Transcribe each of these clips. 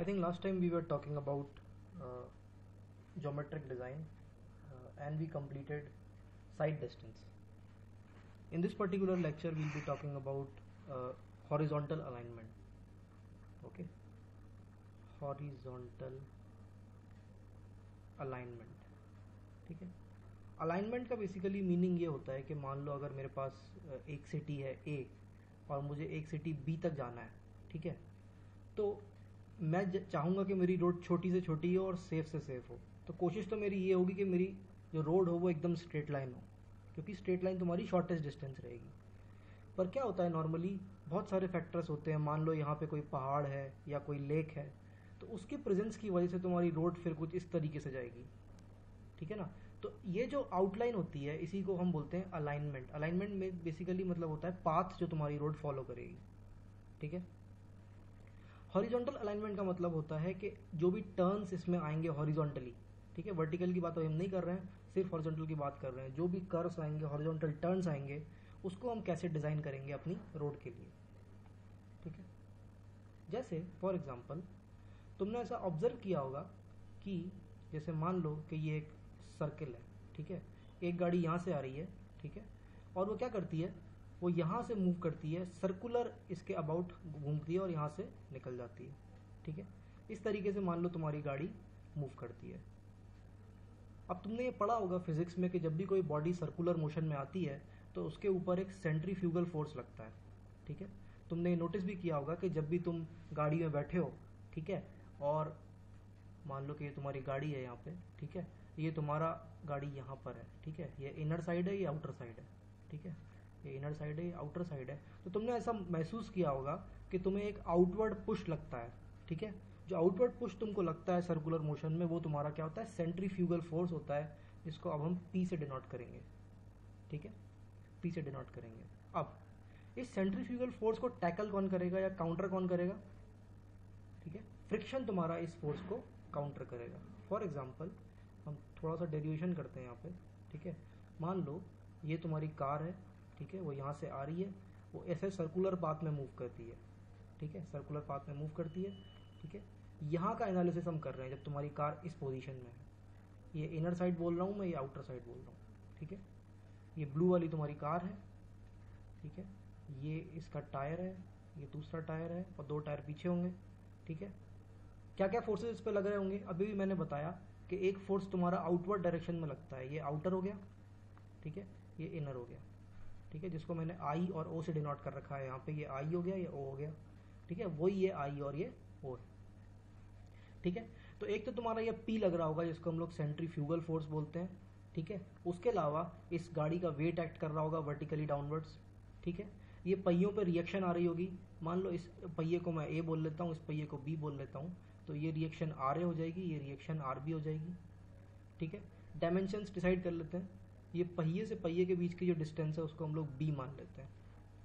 I think last time we were talking about uh, geometric design and we completed side distance. In this particular lecture, we'll be talking about horizontal alignment. Okay, horizontal alignment. ठीक है, alignment का basically meaning ये होता है कि मान लो अगर मेरे पास एक सिटी है ए और मुझे एक सिटी बी तक जाना है, ठीक है, तो मैं चाहूँगा कि मेरी रोड छोटी से छोटी हो और सेफ से सेफ हो। तो कोशिश तो मेरी ये होगी कि मेरी जो रोड हो वो एकदम स्ट्रेट लाइन हो, क्योंकि स्ट्रेट लाइन तुम्हारी शॉर्टेस्ट डिस्टेंस रहेगी। पर क्या होता है, नॉर्मली बहुत सारे फैक्टर्स होते हैं। मान लो यहाँ पे कोई पहाड़ है या कोई लेक है, तो उसकी प्रेजेंस की वजह से तुम्हारी रोड फिर कुछ इस तरीके से जाएगी, ठीक है ना। तो ये जो आउटलाइन होती है इसी को हम बोलते हैं अलाइनमेंट। अलाइनमेंट में बेसिकली मतलब होता है पाथ जो तुम्हारी रोड फॉलो करेगी, ठीक है। हॉरिजॉन्टल अलाइनमेंट का मतलब होता है कि जो भी टर्न्स इसमें आएंगे हॉरिजॉन्टली, ठीक है, वर्टिकल की बात हम नहीं कर रहे हैं, सिर्फ हॉरिजॉन्टल की बात कर रहे हैं। जो भी कर्व्स आएंगे, हॉरिजॉन्टल टर्न्स आएंगे, उसको हम कैसे डिजाइन करेंगे अपनी रोड के लिए, ठीक है। जैसे फॉर एग्जांपल तुमने ऐसा ऑब्जर्व किया होगा कि जैसे मान लो कि ये एक सर्किल है, ठीक है, एक गाड़ी यहाँ से आ रही है, ठीक है, और वो क्या करती है, वो यहाँ से मूव करती है, सर्कुलर इसके अबाउट घूमती है और यहाँ से निकल जाती है, ठीक है। इस तरीके से मान लो तुम्हारी गाड़ी मूव करती है। अब तुमने ये पढ़ा होगा फिजिक्स में कि जब भी कोई बॉडी सर्कुलर मोशन में आती है तो उसके ऊपर एक सेंट्रीफ्यूगल फोर्स लगता है, ठीक है। तुमने नोटिस भी किया होगा कि जब भी तुम गाड़ी में बैठे हो, ठीक है, और मान लो कि ये तुम्हारी गाड़ी है यहाँ पे, ठीक है, ये तुम्हारा गाड़ी यहाँ पर है, ठीक है, ये इनर साइड है, ये आउटर साइड है, ठीक है, ये इनर साइड है, ये आउटर साइड है। तो तुमने ऐसा महसूस किया होगा कि तुम्हें एक आउटवर्ड पुश लगता है, ठीक है। जो आउटवर्ड पुश तुमको लगता है सर्कुलर मोशन में, वो तुम्हारा क्या होता है, सेंट्रीफ्यूगल फोर्स होता है, जिसको अब हम पी से डिनोट करेंगे, ठीक है, पी से डिनोट करेंगे। अब इस सेंट्रीफ्यूगल फोर्स को टैकल कौन करेगा या काउंटर कौन करेगा, ठीक है, फ्रिक्शन तुम्हारा इस फोर्स को काउंटर करेगा। फॉर एग्जाम्पल हम थोड़ा सा डेरिवेशन करते हैं यहाँ पे, ठीक है। मान लो ये तुम्हारी कार है, ठीक है, वो यहाँ से आ रही है, वो ऐसे सर्कुलर पाथ में मूव करती है, ठीक है, सर्कुलर पाथ में मूव करती है, ठीक है। यहाँ का एनालिसिस हम कर रहे हैं जब तुम्हारी कार इस पोजीशन में है। ये इनर साइड बोल रहा हूँ मैं, ये आउटर साइड बोल रहा हूँ, ठीक है। ये ब्लू वाली तुम्हारी कार है, ठीक है, ये इसका टायर है, ये दूसरा टायर है और दो टायर पीछे होंगे, ठीक है। क्या क्या फोर्सेस इस पे लग रहे होंगे, अभी भी मैंने बताया कि एक फोर्स तुम्हारा आउटवर्ड डायरेक्शन में लगता है, ये आउटर हो गया, ठीक है, ये इनर हो गया, ठीक है, जिसको मैंने आई और ओ से डिनोट कर रखा है। यहाँ पे ये आई हो गया, ये ओ हो गया, ठीक है, वही ये आई और ये ओ है, ठीक है। तो एक तो तुम्हारा ये पी लग रहा होगा, जिसको हम लोग सेंट्रीफ्यूगल फोर्स बोलते हैं, ठीक है। उसके अलावा इस गाड़ी का वेट एक्ट कर रहा होगा वर्टिकली डाउनवर्ड्स, ठीक है। ये पहियों पे रिएक्शन आ रही होगी, मान लो इस पहिए को मैं ए बोल लेता हूँ, इस पहिए को बी बोल लेता हूँ, तो ये रिएक्शन आर ए हो जाएगी, ये रिएक्शन आर बी हो जाएगी, ठीक है। डायमेंशंस डिसाइड कर लेते हैं, ये पहिए से पहिए के बीच की जो डिस्टेंस है उसको हम लोग बी मान लेते हैं,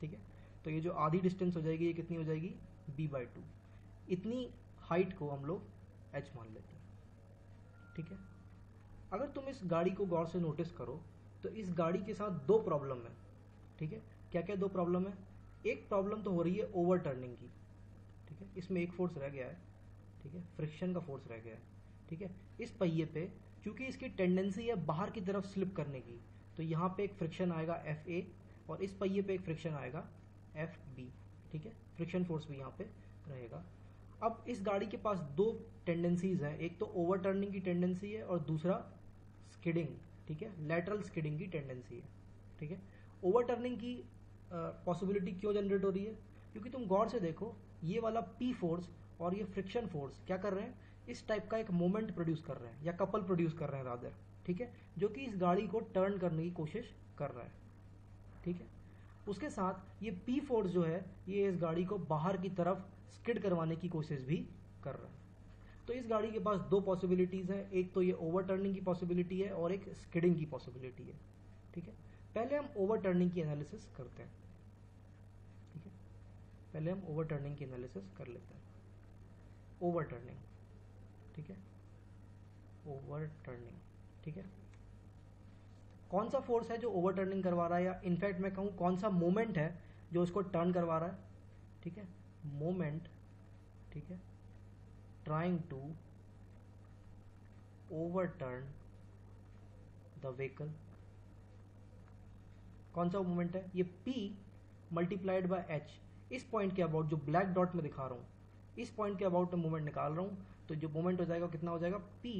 ठीक है। तो ये जो आधी डिस्टेंस हो जाएगी, ये कितनी हो जाएगी, b/2। इतनी हाइट को हम लोग h मान लेते हैं, ठीक है। अगर तुम इस गाड़ी को गौर से नोटिस करो तो इस गाड़ी के साथ दो प्रॉब्लम है, ठीक है। क्या क्या दो प्रॉब्लम है, एक प्रॉब्लम तो हो रही है ओवर टर्निंग की, ठीक है, इसमें एक फोर्स रह गया है, ठीक है, फ्रिक्शन का फोर्स रह गया है, ठीक है। इस पहिए पे क्योंकि इसकी टेंडेंसी है बाहर की तरफ स्लिप करने की, तो यहाँ पे एक फ्रिक्शन आएगा Fa और इस पहिए पे एक फ्रिक्शन आएगा Fb, ठीक है, फ्रिक्शन फोर्स भी यहाँ पे रहेगा। अब इस गाड़ी के पास दो टेंडेंसीज हैं, एक तो ओवर टर्निंग की टेंडेंसी है और दूसरा स्किडिंग, ठीक है, लेटरल स्किडिंग की टेंडेंसी है, ठीक है। ओवर टर्निंग की पॉसिबिलिटी क्यों जनरेट हो रही है, क्योंकि तुम गौर से देखो ये वाला पी फोर्स और ये फ्रिक्शन फोर्स क्या कर रहे हैं, इस टाइप का एक मोमेंट प्रोड्यूस कर रहे हैं या कपल प्रोड्यूस कर रहे हैं रादर, ठीक है, जो कि इस गाड़ी को टर्न करने की कोशिश कर रहा है, ठीक है। उसके साथ ये पी फोर्स जो है ये इस गाड़ी को बाहर की तरफ स्किड करवाने की कोशिश भी कर रहा है। तो इस गाड़ी के पास दो पॉसिबिलिटीज है, एक तो ये ओवर टर्निंग की पॉसिबिलिटी है और एक स्किडिंग की पॉसिबिलिटी है, ठीक है। पहले हम ओवर टर्निंग की एनालिसिस करते हैं, ठीक है, पहले हम ओवर टर्निंग की एनालिसिस कर लेते हैं। ओवर टर्निंग, ठीक है, ओवर टर्निंग, ठीक है। कौन सा फोर्स है जो ओवर टर्निंग करवा रहा है, या इनफैक्ट मैं कहूं कौन सा मोमेंट है जो इसको टर्न करवा रहा है, ठीक है, मोमेंट, ठीक है, trying to overturn the vehicle. कौन सा मोमेंट है ये? P multiplied by H। इस पॉइंट के अबाउट जो ब्लैक डॉट में दिखा रहा हूँ, इस पॉइंट के अबाउट में मोमेंट निकाल रहा हूँ, तो जो मोमेंट हो जाएगा कितना हो जाएगा? P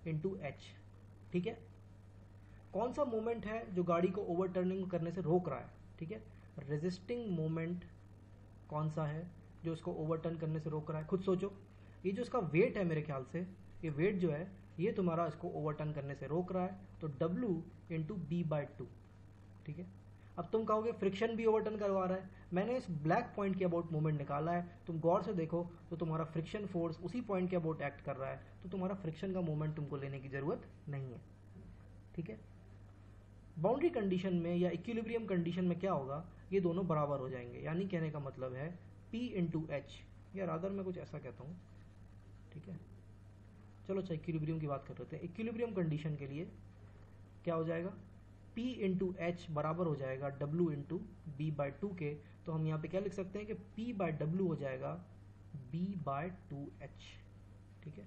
into H। ठीक है, कौन सा मोमेंट है जो गाड़ी को ओवरटर्निंग करने से रोक रहा है? ठीक है, रेजिस्टिंग मोमेंट कौन सा है जो इसको ओवरटर्न करने से रोक रहा है? खुद सोचो। ये जो इसका वेट है, मेरे ख्याल से ये वेट जो है ये तुम्हारा इसको ओवरटर्न करने से रोक रहा है, तो W into B by two. ठीक है, अब तुम कहोगे फ्रिक्शन भी ओवरटर्न करवा रहा है। मैंने इस ब्लैक पॉइंट के अबाउट मोमेंट निकाला है, तुम गौर से देखो तो तुम्हारा फ्रिक्शन फोर्स उसी पॉइंट के अबाउट एक्ट कर रहा है, तो तुम्हारा फ्रिक्शन का मोमेंट तुमको लेने की जरूरत नहीं है। ठीक है, बाउंड्री कंडीशन में या इक्विलिब्रियम कंडीशन में क्या होगा? ये दोनों बराबर हो जाएंगे, यानी कहने का मतलब है P इंटू एच, या रादर मैं कुछ ऐसा कहता हूँ। ठीक है, चलो अच्छा इक्विलिब्रियम की बात कर रहे थे। इक्विलिब्रियम कंडीशन के लिए क्या हो जाएगा? P इंटू एच बराबर हो जाएगा W into B by two के। तो हम यहाँ पे क्या लिख सकते हैं कि P बाय W हो जाएगा B बाय टू एच। ठीक है,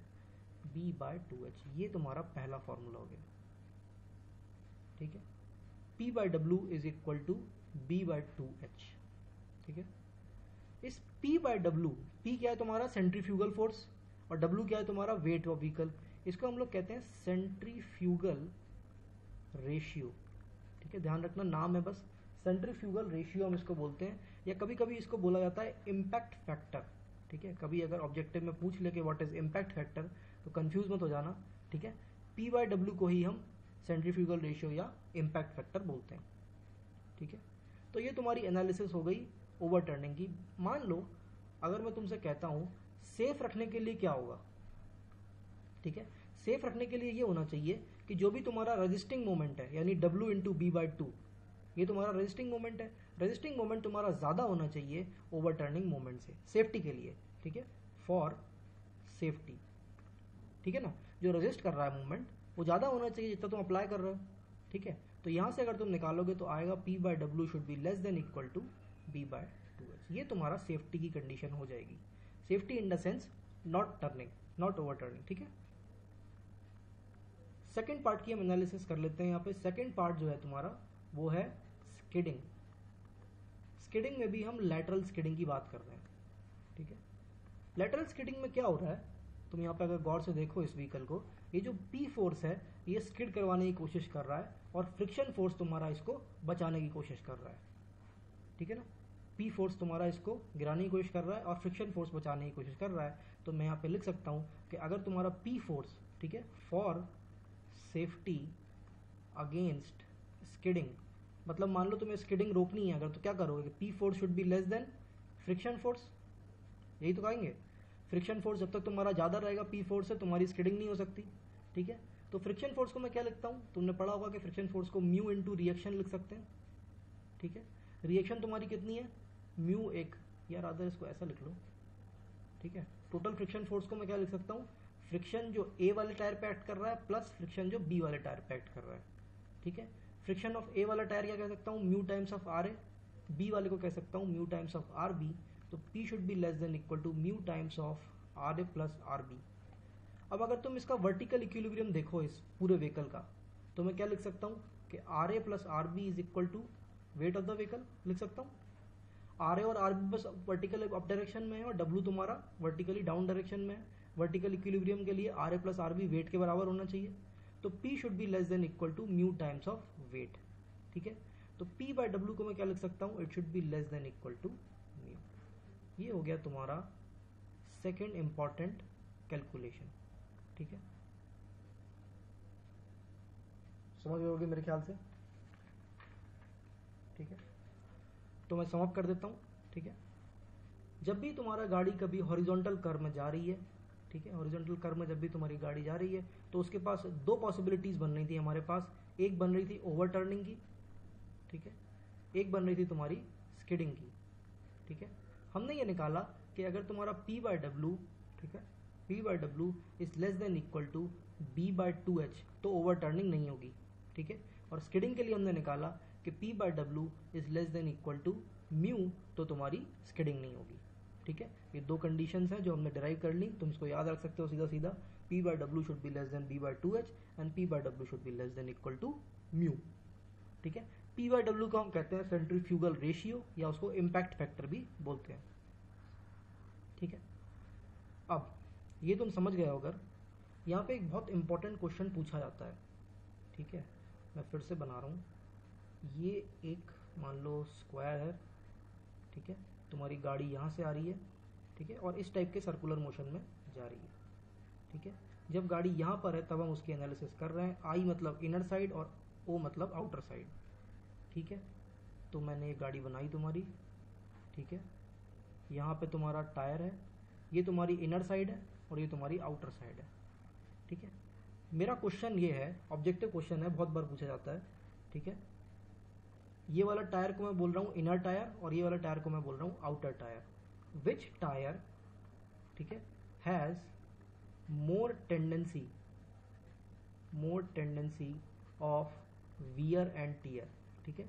B बाय टू एच, ये तुम्हारा पहला फॉर्मूला हो गया। ठीक है, P by W is equal to B by two H. ठीक है, इस P बाय डब्ल्यू, P क्या है तुम्हारा? सेंट्रीफ्यूगल फोर्स, और W क्या है तुम्हारा? Weight of vehicle. इसको हम लोग कहते हैं सेंट्रीफ्यूगल रेशियो। ठीक है, ध्यान रखना, नाम है बस, सेंट्रीफ्यूगल रेशियो हम इसको बोलते हैं, या कभी कभी इसको बोला जाता है इम्पैक्ट फैक्टर। ठीक है, कभी अगर ऑब्जेक्टिव में पूछ ले कि व्हाट इज इम्पैक्ट फैक्टर, तो कंफ्यूज मत हो जाना। ठीक है, P बाय डब्ल्यू को ही हम सेंट्रीफ्यूगल रेशियो या इम्पैक्ट फैक्टर बोलते हैं। ठीक है, तो ये तुम्हारी एनालिसिस हो गई ओवरटर्निंग की। मान लो अगर मैं तुमसे कहता हूं सेफ रखने के लिए क्या होगा? ठीक है, सेफ रखने के लिए ये होना चाहिए कि जो भी तुम्हारा रेजिस्टिंग मोमेंट है, यानी W into B by two, ये तुम्हारा रेजिस्टिंग मोमेंट है। रेजिस्टिंग मोमेंट तुम्हारा ज्यादा होना चाहिए ओवरटर्निंग मोमेंट से, सेफ्टी के लिए। ठीक है, फॉर सेफ्टी। ठीक है ना, जो रेजिस्ट कर रहा है मूवमेंट वो ज्यादा होना चाहिए जितना तुम अप्लाई कर रहे हो। ठीक है, तो यहां से अगर तुम निकालोगे तो आएगा P by W should be less than equal to B by two H. ये तुम्हारा सेफ्टी की कंडीशन हो जाएगी। Safety in the sense not turning, not over turning. ठीक है, सेकेंड पार्ट की हम एनालिसिस कर लेते हैं। यहाँ पे सेकेंड पार्ट जो है तुम्हारा वो है स्किडिंग। स्किडिंग में भी हम लैटरल स्किडिंग की बात कर रहे हैं। ठीक है, लैटरल स्किडिंग में क्या हो रहा है? तुम यहाँ पे अगर गौर से देखो इस व्हीकल को, ये जो P फोर्स है ये स्किड करवाने की कोशिश कर रहा है, और फ्रिक्शन फोर्स तुम्हारा इसको बचाने की कोशिश कर रहा है। ठीक है ना, P फोर्स तुम्हारा इसको गिराने की कोशिश कर रहा है और फ्रिक्शन फोर्स बचाने की कोशिश कर रहा है। तो मैं यहाँ पे लिख सकता हूँ कि अगर तुम्हारा P फोर्स, ठीक है, फॉर सेफ्टी अगेंस्ट स्किडिंग, मतलब मान लो तुम्हें स्किडिंग रोकनी है अगर, तो क्या करोगे कि P force should be less then friction force, यही तो कहेंगे। फ्रिक्शन फोर्स जब तक तुम्हारा ज्यादा रहेगा P फोर्स से, तुम्हारी स्किडिंग नहीं हो सकती। ठीक है, तो फ्रिक्शन फोर्स को मैं क्या लिखता हूं? तुमने पढ़ा होगा कि फ्रिक्शन फोर्स को म्यू इंटू रिएक्शन लिख सकते हैं। ठीक है, रिएक्शन तुम्हारी कितनी है? म्यू एक, यार अदर इसको ऐसा लिख लो। ठीक है, टोटल फ्रिक्शन फोर्स को मैं क्या लिख सकता हूँ? फ्रिक्शन जो A वाले टायर पे एक्ट कर रहा है प्लस फ्रिक्शन जो B वाले टायर पे एक्ट कर रहा है। ठीक है, फ्रिक्शन ऑफ A वाला टायर क्या कह सकता हूँ? Mu times of RA। B वाले को कह सकता हूँ म्यू टाइम्स ऑफ RB। तो P should be less than equal to mu times of RA plus RB। अब अगर तुम इसका वर्टिकल इक्विलिब्रियम देखो इस पूरे व्हीकल का, तो मैं क्या लिख सकता हूँ कि RA plus RB is equal to weight of the vehicle लिख सकता हूँ। RA और RB बस वर्टिकल अप डायरेक्शन में है और W तुम्हारा वर्टिकली डाउन डायरेक्शन में है। वर्टिकल इक्विलिब्रियम के लिए RA प्लस RB वेट के बराबर होना चाहिए। तो P should be less than equal to mu times of weight. ठीक है, तो P बाय W को मैं क्या लिख सकता हूँ? It should be less than equal to mu. ये हो गया तुम्हारा सेकेंड इंपॉर्टेंट कैलकुलेशन। ठीक है, समझ गए होगे मेरे ख्याल से। ठीक है, तो मैं समअप कर देता हूं। ठीक है, जब भी तुम्हारा गाड़ी कभी हॉरिजॉन्टल कर्व में जा रही है, ठीक है, हॉरिजॉन्टल कर्व में जब भी तुम्हारी गाड़ी जा रही है, तो उसके पास दो पॉसिबिलिटीज बन रही थी हमारे पास। एक बन रही थी ओवरटर्निंग की, ठीक है, एक बन रही थी तुम्हारी स्किडिंग की। ठीक है, हमने ये निकाला कि अगर तुम्हारा P बाय डब्ल्यू, ठीक है, P by W is less than equal to B by two H, तो ओवरटर्निंग नहीं होगी। ठीक है, और स्किडिंग के लिए हमने निकाला कि P by W is less than equal to mu, तो तुम्हारी स्किडिंग नहीं होगी। ठीक ठीक है, ये दो कंडीशंस हैं जो हमने डिराइव कर ली, तुम इसको याद रख सकते हो सीधा सीधा, P by W should be less than B by 2H and P by W should be less than equal to mu. ठीक है, P बाय डब्ल्यू को हम कहते हैं सेंट्रीफ्यूगल रेशियो या उसको इम्पैक्ट फैक्टर भी बोलते हैं। ठीक है, अब ये तुम समझ गए हो। अगर यहाँ पे एक बहुत इंपॉर्टेंट क्वेश्चन पूछा जाता है, ठीक है, मैं फिर से बना रहा हूँ, ये एक मान लो स्क्वायर है, ठीक है, तुम्हारी गाड़ी यहाँ से आ रही है, ठीक है, और इस टाइप के सर्कुलर मोशन में जा रही है। ठीक है, जब गाड़ी यहाँ पर है तब हम उसकी एनालिसिस कर रहे हैं, आई मतलब इनर साइड और ओ मतलब आउटर साइड। ठीक है, तो मैंने ये गाड़ी बनाई तुम्हारी, ठीक है, यहाँ पे तुम्हारा टायर है, ये तुम्हारी इनर साइड है और ये तुम्हारी आउटर साइड है। ठीक है, मेरा क्वेश्चन ये है, ऑब्जेक्टिव क्वेश्चन है, बहुत बार पूछा जाता है। ठीक है, ये वाला टायर को मैं बोल रहा हूँ इनर टायर और ये वाला टायर को मैं बोल रहा हूँ आउटर टायर। विच टायर, ठीक है, has more tendency of wear and tear. ठीक है,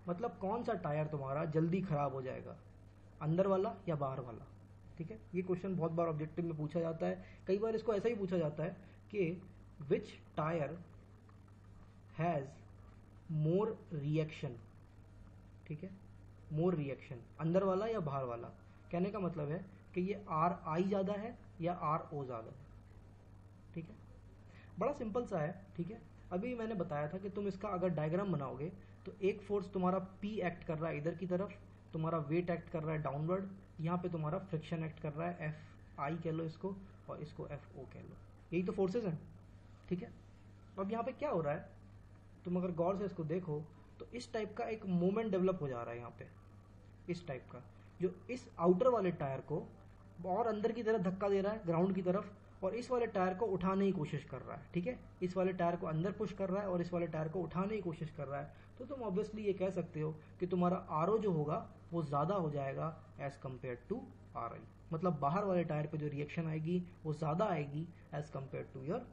मतलब कौन सा टायर तुम्हारा जल्दी खराब हो जाएगा, अंदर वाला या बाहर वाला। ठीक है, ये क्वेश्चन बहुत बार ऑब्जेक्टिव में पूछा जाता है। कई बार इसको ऐसा ही पूछा जाता है कि विच टायर हैज़ मोर रिएक्शन। ठीक है, मोर रिएक्शन, अंदर वाला या बाहर वाला। कहने का मतलब है कि ये आर आई ज़्यादा है या आर ओ ज़्यादा है। ठीक है, बड़ा सिंपल सा है। ठीक है, अभी मैंने बताया था कि तुम इसका अगर डायग्राम बनाओगे तो एक फोर्स तुम्हारा P एक्ट कर रहा है इधर की तरफ, तुम्हारा वेट एक्ट कर रहा है डाउनवर्ड, यहाँ पे तुम्हारा फ्रिक्शन एक्ट कर रहा है एफ आई कह लो इसको, और इसको एफ ओ कह लो, यही तो फोर्सेज हैं। ठीक है, अब यहाँ पे क्या हो रहा है, तुम अगर गौर से इसको देखो तो इस टाइप का एक मोमेंट डेवलप हो जा रहा है यहाँ पे, इस टाइप का, जो इस आउटर वाले टायर को और अंदर की तरफ धक्का दे रहा है ग्राउंड की तरफ, और इस वाले टायर को उठाने की कोशिश कर रहा है। ठीक है, इस वाले टायर को अंदर पुश कर रहा है और इस वाले टायर को उठाने की कोशिश कर रहा है। तो तुम ऑब्वियसली ये कह सकते हो कि तुम्हारा आर जो होगा वो ज़्यादा हो जाएगा as compare to R I, मतलब बाहर वाले टायर पे जो रिएक्शन आएगी वो ज़्यादा आएगी as compare to your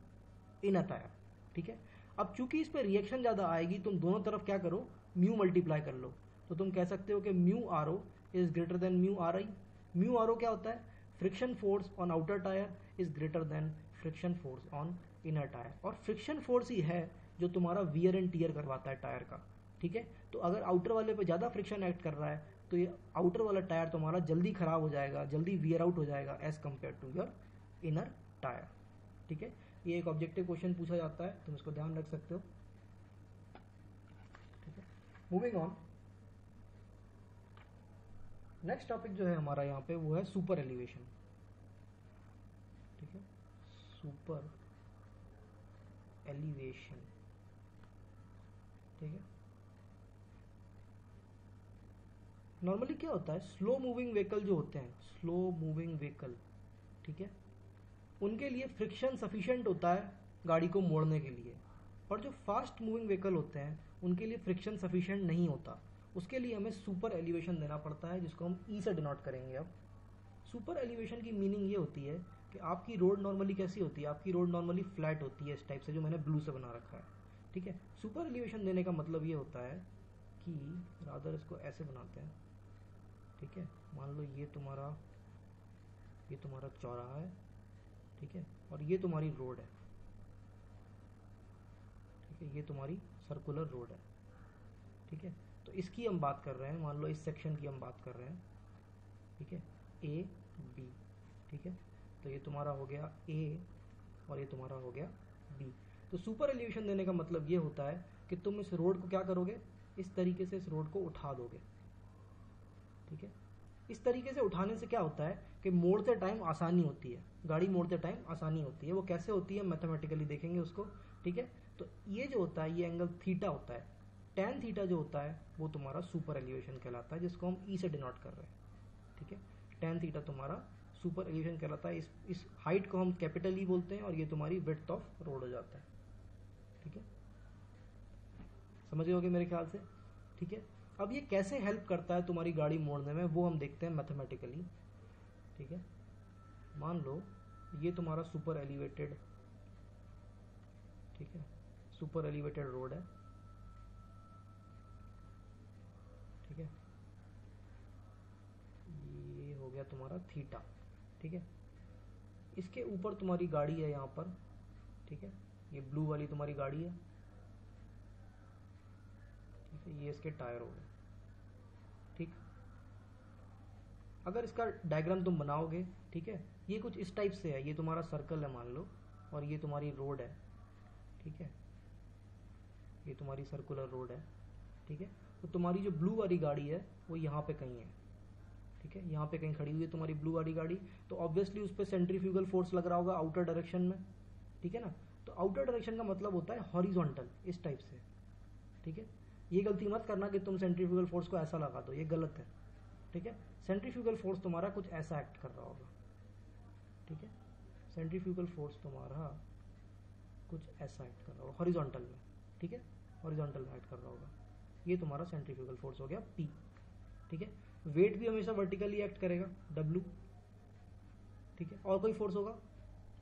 inner tyre. ठीक है, अब चूंकि इस पर रिएक्शन ज़्यादा आएगी, तुम दोनों तरफ क्या करो, म्यू मल्टीप्लाई कर लो, तो तुम कह सकते हो कि mu R O is greater than mu R I. Mu R O क्या होता है, friction force on outer tyre is greater than friction force on inner tyre, और फ्रिक्शन फोर्स ही है जो तुम्हारा वियर एंड टीयर करवाता है टायर का। ठीक है, तो अगर आउटर वाले पे ज़्यादा फ्रिक्शन एक्ट कर रहा है तो ये आउटर वाला टायर तुम्हारा जल्दी खराब हो जाएगा, जल्दी वियर आउट हो जाएगा as compare to your inner tyre. ठीक है, ये एक ऑब्जेक्टिव क्वेश्चन पूछा जाता है, तुम इसको ध्यान रख सकते हो। ठीक है, मूविंग ऑन, नेक्स्ट टॉपिक जो है हमारा यहाँ पे वो है सुपर एलिवेशन। ठीक है, सुपर एलिवेशन। ठीक है, नॉर्मली क्या होता है, स्लो मूविंग व्हीकल जो होते हैं, स्लो मूविंग व्हीकल, ठीक है, उनके लिए फ्रिक्शन सफिशिएंट होता है गाड़ी को मोड़ने के लिए, और जो फास्ट मूविंग व्हीकल होते हैं उनके लिए फ्रिक्शन सफिशिएंट नहीं होता। उसके लिए हमें सुपर एलिवेशन देना पड़ता है, जिसको हम ई से डिनोट करेंगे। अब सुपर एलिवेशन की मीनिंग ये होती है कि आपकी रोड नॉर्मली कैसी होती है, आपकी रोड नॉर्मली फ्लैट होती है इस टाइप से, जो मैंने ब्लू से बना रखा है। ठीक है, सुपर एलिवेशन देने का मतलब ये होता है कि रादर इसको ऐसे बनाते हैं। ठीक है, मान लो ये तुम्हारा चौराहा है, ठीक है, और ये तुम्हारी रोड है। ठीक है, ये तुम्हारी सर्कुलर रोड है। ठीक है, तो इसकी हम बात कर रहे हैं, मान लो इस सेक्शन की हम बात कर रहे हैं। ठीक है, ए बी। ठीक है, तो ये तुम्हारा हो गया ए और ये तुम्हारा हो गया बी। तो सुपर एलिवेशन देने का मतलब ये होता है कि तुम इस रोड को क्या करोगे, इस तरीके से इस रोड को उठा दोगे। ठीक है, इस तरीके से उठाने से क्या होता है कि मोड़ते टाइम आसानी होती है, गाड़ी मोड़ते टाइम आसानी होती है। वो कैसे होती है, मैथमेटिकली देखेंगे उसको। ठीक है, तो ये जो होता है ये एंगल थीटा होता है, टैन थीटा जो होता है वो तुम्हारा सुपर एलिवेशन कहलाता है, जिसको हम ई से डिनोट कर रहे हैं। ठीक है, टैन थीटा तुम्हारा सुपर एलिवेशन कहलाता है। इस हाइट को हम कैपिटल ई बोलते हैं और ये तुम्हारी विड्थ ऑफ रोड हो जाता है। ठीक है, समझ गए होगे मेरे ख्याल से। ठीक है, अब ये कैसे हेल्प करता है तुम्हारी गाड़ी मोड़ने में, वो हम देखते हैं मैथमेटिकली। ठीक है, मान लो ये तुम्हारा सुपर एलिवेटेड, ठीक है, सुपर एलिवेटेड रोड है। ठीक है, ये हो गया गया तुम्हारा थीटा, ठीक है। इसके ऊपर तुम्हारी गाड़ी है यहाँ पर, ठीक है, ये ब्लू वाली तुम्हारी गाड़ी है, ठीक है, ये इसके टायर हो गए, ठीक। अगर इसका डायग्राम तुम बनाओगे, ठीक है, ये कुछ इस टाइप से है, ये तुम्हारा सर्कल है मान लो, और ये तुम्हारी रोड है, ठीक है, ये तुम्हारी सर्कुलर रोड है, ठीक है। तो तुम्हारी जो ब्लू वाली गाड़ी है वो यहाँ पे कहीं है, ठीक है, यहाँ पे कहीं खड़ी हुई है तुम्हारी ब्लू वाली गाड़ी। तो ऑब्वियसली उस पर सेंट्रीफ्यूगल फोर्स लग रहा होगा आउटर डायरेक्शन में, ठीक है ना। तो आउटर डायरेक्शन का मतलब होता है हॉरिजॉन्टल, इस टाइप से, ठीक है। ये गलती मत करना कि तुम सेंट्रीफ्यूगल फोर्स को ऐसा लगा दो, ये गलत है, ठीक है। सेंट्रीफ्यूगल फोर्स तुम्हारा कुछ ऐसा एक्ट कर रहा होगा, ठीक है, सेंट्रीफ्यूगल फोर्स तुम्हारा कुछ ऐसा एक्ट कर रहा होगा हॉरिजॉन्टल में, ठीक है, हॉरिजॉन्टल में एक्ट कर रहा होगा। ये तुम्हारा सेंट्रीफ्यूगल फोर्स हो गया P, ठीक है। वेट भी हमेशा वर्टिकली एक्ट करेगा W, ठीक है। और कोई फोर्स होगा,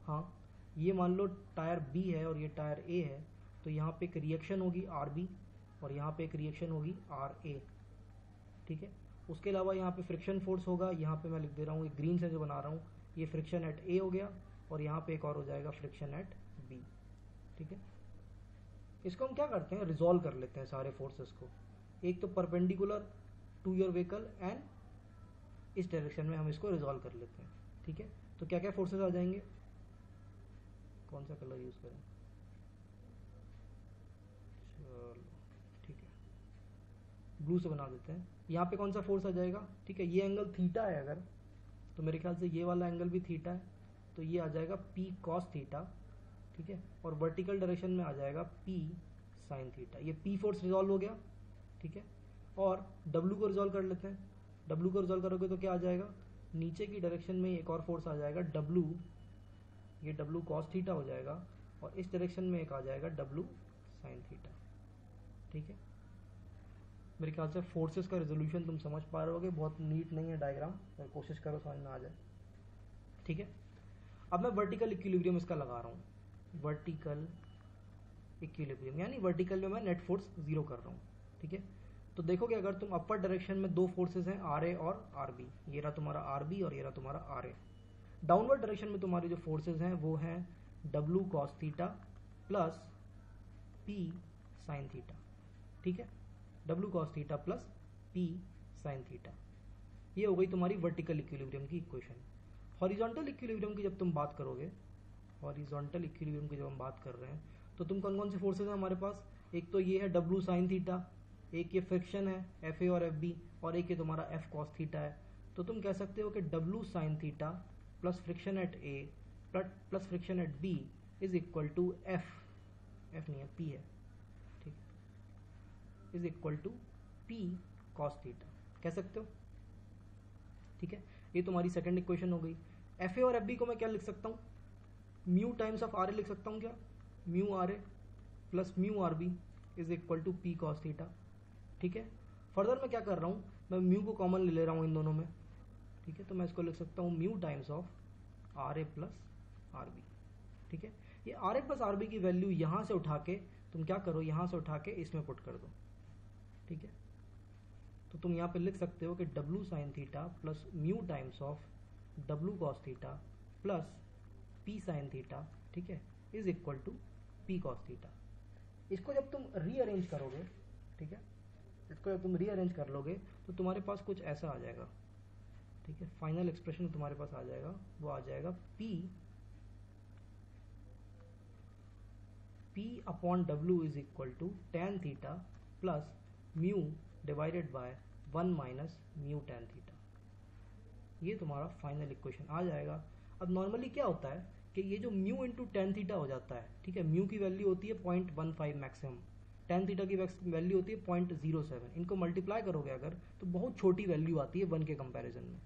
हाँ, ये मान लो टायर B है और ये टायर A है, तो यहाँ पे एक रिएक्शन होगी RB और यहाँ पे एक रिएक्शन होगी RA, ठीक है। उसके अलावा यहाँ पे फ्रिक्शन फोर्स होगा, यहाँ पे मैं लिख दे रहा हूँ, ये ग्रीन से जो बना रहा हूँ, ये फ्रिक्शन एट A हो गया, और यहाँ पे एक और हो जाएगा फ्रिक्शन एट B, ठीक है। इसको हम क्या करते हैं, रिजॉल्व कर लेते हैं सारे फोर्सेस को। एक तो perpendicular to your vehicle and इस डायरेक्शन में हम इसको रिजॉल्व कर लेते हैं, ठीक है। तो क्या क्या फोर्सेस आ जाएंगे, कौन सा कलर यूज करें, चलो ठीक है, ब्लू से बना देते हैं। यहाँ पे कौन सा फोर्स आ जाएगा, ठीक है, ये एंगल थीटा है अगर, तो मेरे ख्याल से ये वाला एंगल भी थीटा है, तो ये आ जाएगा P cos थीटा, ठीक है। और वर्टिकल डायरेक्शन में आ जाएगा P sin थीटा। ये P फोर्स रिजॉल्व हो गया, ठीक है। और W को रिजॉल्व कर लेते हैं। W को रिजॉल्व करोगे तो क्या आ जाएगा, नीचे की डायरेक्शन में एक और फोर्स आ जाएगा W, ये W cos थीटा हो जाएगा, और इस डायरेक्शन में एक आ जाएगा W sin थीटा, ठीक है। मेरे ख्याल से फोर्सेस का रेजोल्यूशन तुम समझ पा रहे होगे, बहुत नीट नहीं है डायग्राम, पर कोशिश करो समझ में आ जाए, ठीक है। अब मैं वर्टिकल इक्विलिब्रियम इसका लगा रहा हूँ, वर्टिकल इक्विलिब्रियम यानी वर्टिकल में मैं नेट फोर्स जीरो कर रहा हूँ, ठीक है। तो देखोगे अगर तुम अपर डायरेक्शन में दो फोर्सेस हैं RA और RB, ये रहा तुम्हारा RB और ये रहा तुम्हारा RA। डाउनवर्ड डायरेक्शन में तुम्हारे जो फोर्सेस हैं वो हैं W cos theta plus P sin theta, ठीक है, W cos theta plus P sin theta. ये हो गई तुम्हारी वर्टिकल इक्विलिब्रियम की इक्वेशन। हॉरिजॉन्टल इक्विलिब्रियम की जब तुम बात करोगे, हॉरिजॉन्टल इक्विलिब्रियम की जब हम बात कर रहे हैं, तो तुम कौन कौन से फोर्सेस हैं हमारे पास, एक तो ये है W sin थीटा, एक ये फ्रिक्शन है FA और FB, और एक ये तुम्हारा F cos थीटा है। तो तुम कह सकते हो कि W sin theta plus friction at A plus friction at B is equal to F नहीं है P है, ठीक, is equal to P cos theta कह सकते हो, ठीक है। ये तुम्हारी सेकंड इक्वेशन हो गई। FA और FB को मैं क्या लिख सकता हूँ, म्यू टाइम्स ऑफ RA लिख सकता हूँ क्या, mu RA plus mu RB is equal to P cos theta, ठीक है। फर्दर मैं क्या कर रहा हूँ, मैं म्यू को कॉमन ले रहा हूँ इन दोनों में, ठीक है। तो मैं इसको लिख सकता हूँ mu times of RA plus RB, ठीक है। ये RA प्लस RB की वैल्यू यहाँ से उठा के तुम क्या करो, यहाँ से उठा के इसमें पुट कर दो, ठीक है। तो तुम यहाँ पे लिख सकते हो कि W sin theta plus mu times of W cos theta plus P sin theta, ठीक है, is equal to P cos theta. इसको जब तुम रीअरेंज करोगे, ठीक है, इसको जब तुम रीअरेंज कर लोगे तो तुम्हारे पास कुछ ऐसा आ जाएगा, ठीक है। फाइनल एक्सप्रेशन तुम्हारे पास आ जाएगा, वो आ जाएगा P upon W is equal to tan theta plus mu divided by 1 minus mu tan theta. ये तुम्हारा फाइनल इक्वेशन आ जाएगा। अब नॉर्मली क्या होता है कि ये जो म्यू इंटू tan थीटा हो जाता है, ठीक है, म्यू की वैल्यू होती है 0.15 मैक्सिमम, tan थीटा की वैल्यू होती है 0.07, इनको मल्टीप्लाई करोगे अगर तो बहुत छोटी वैल्यू आती है 1 के कंपैरिजन में।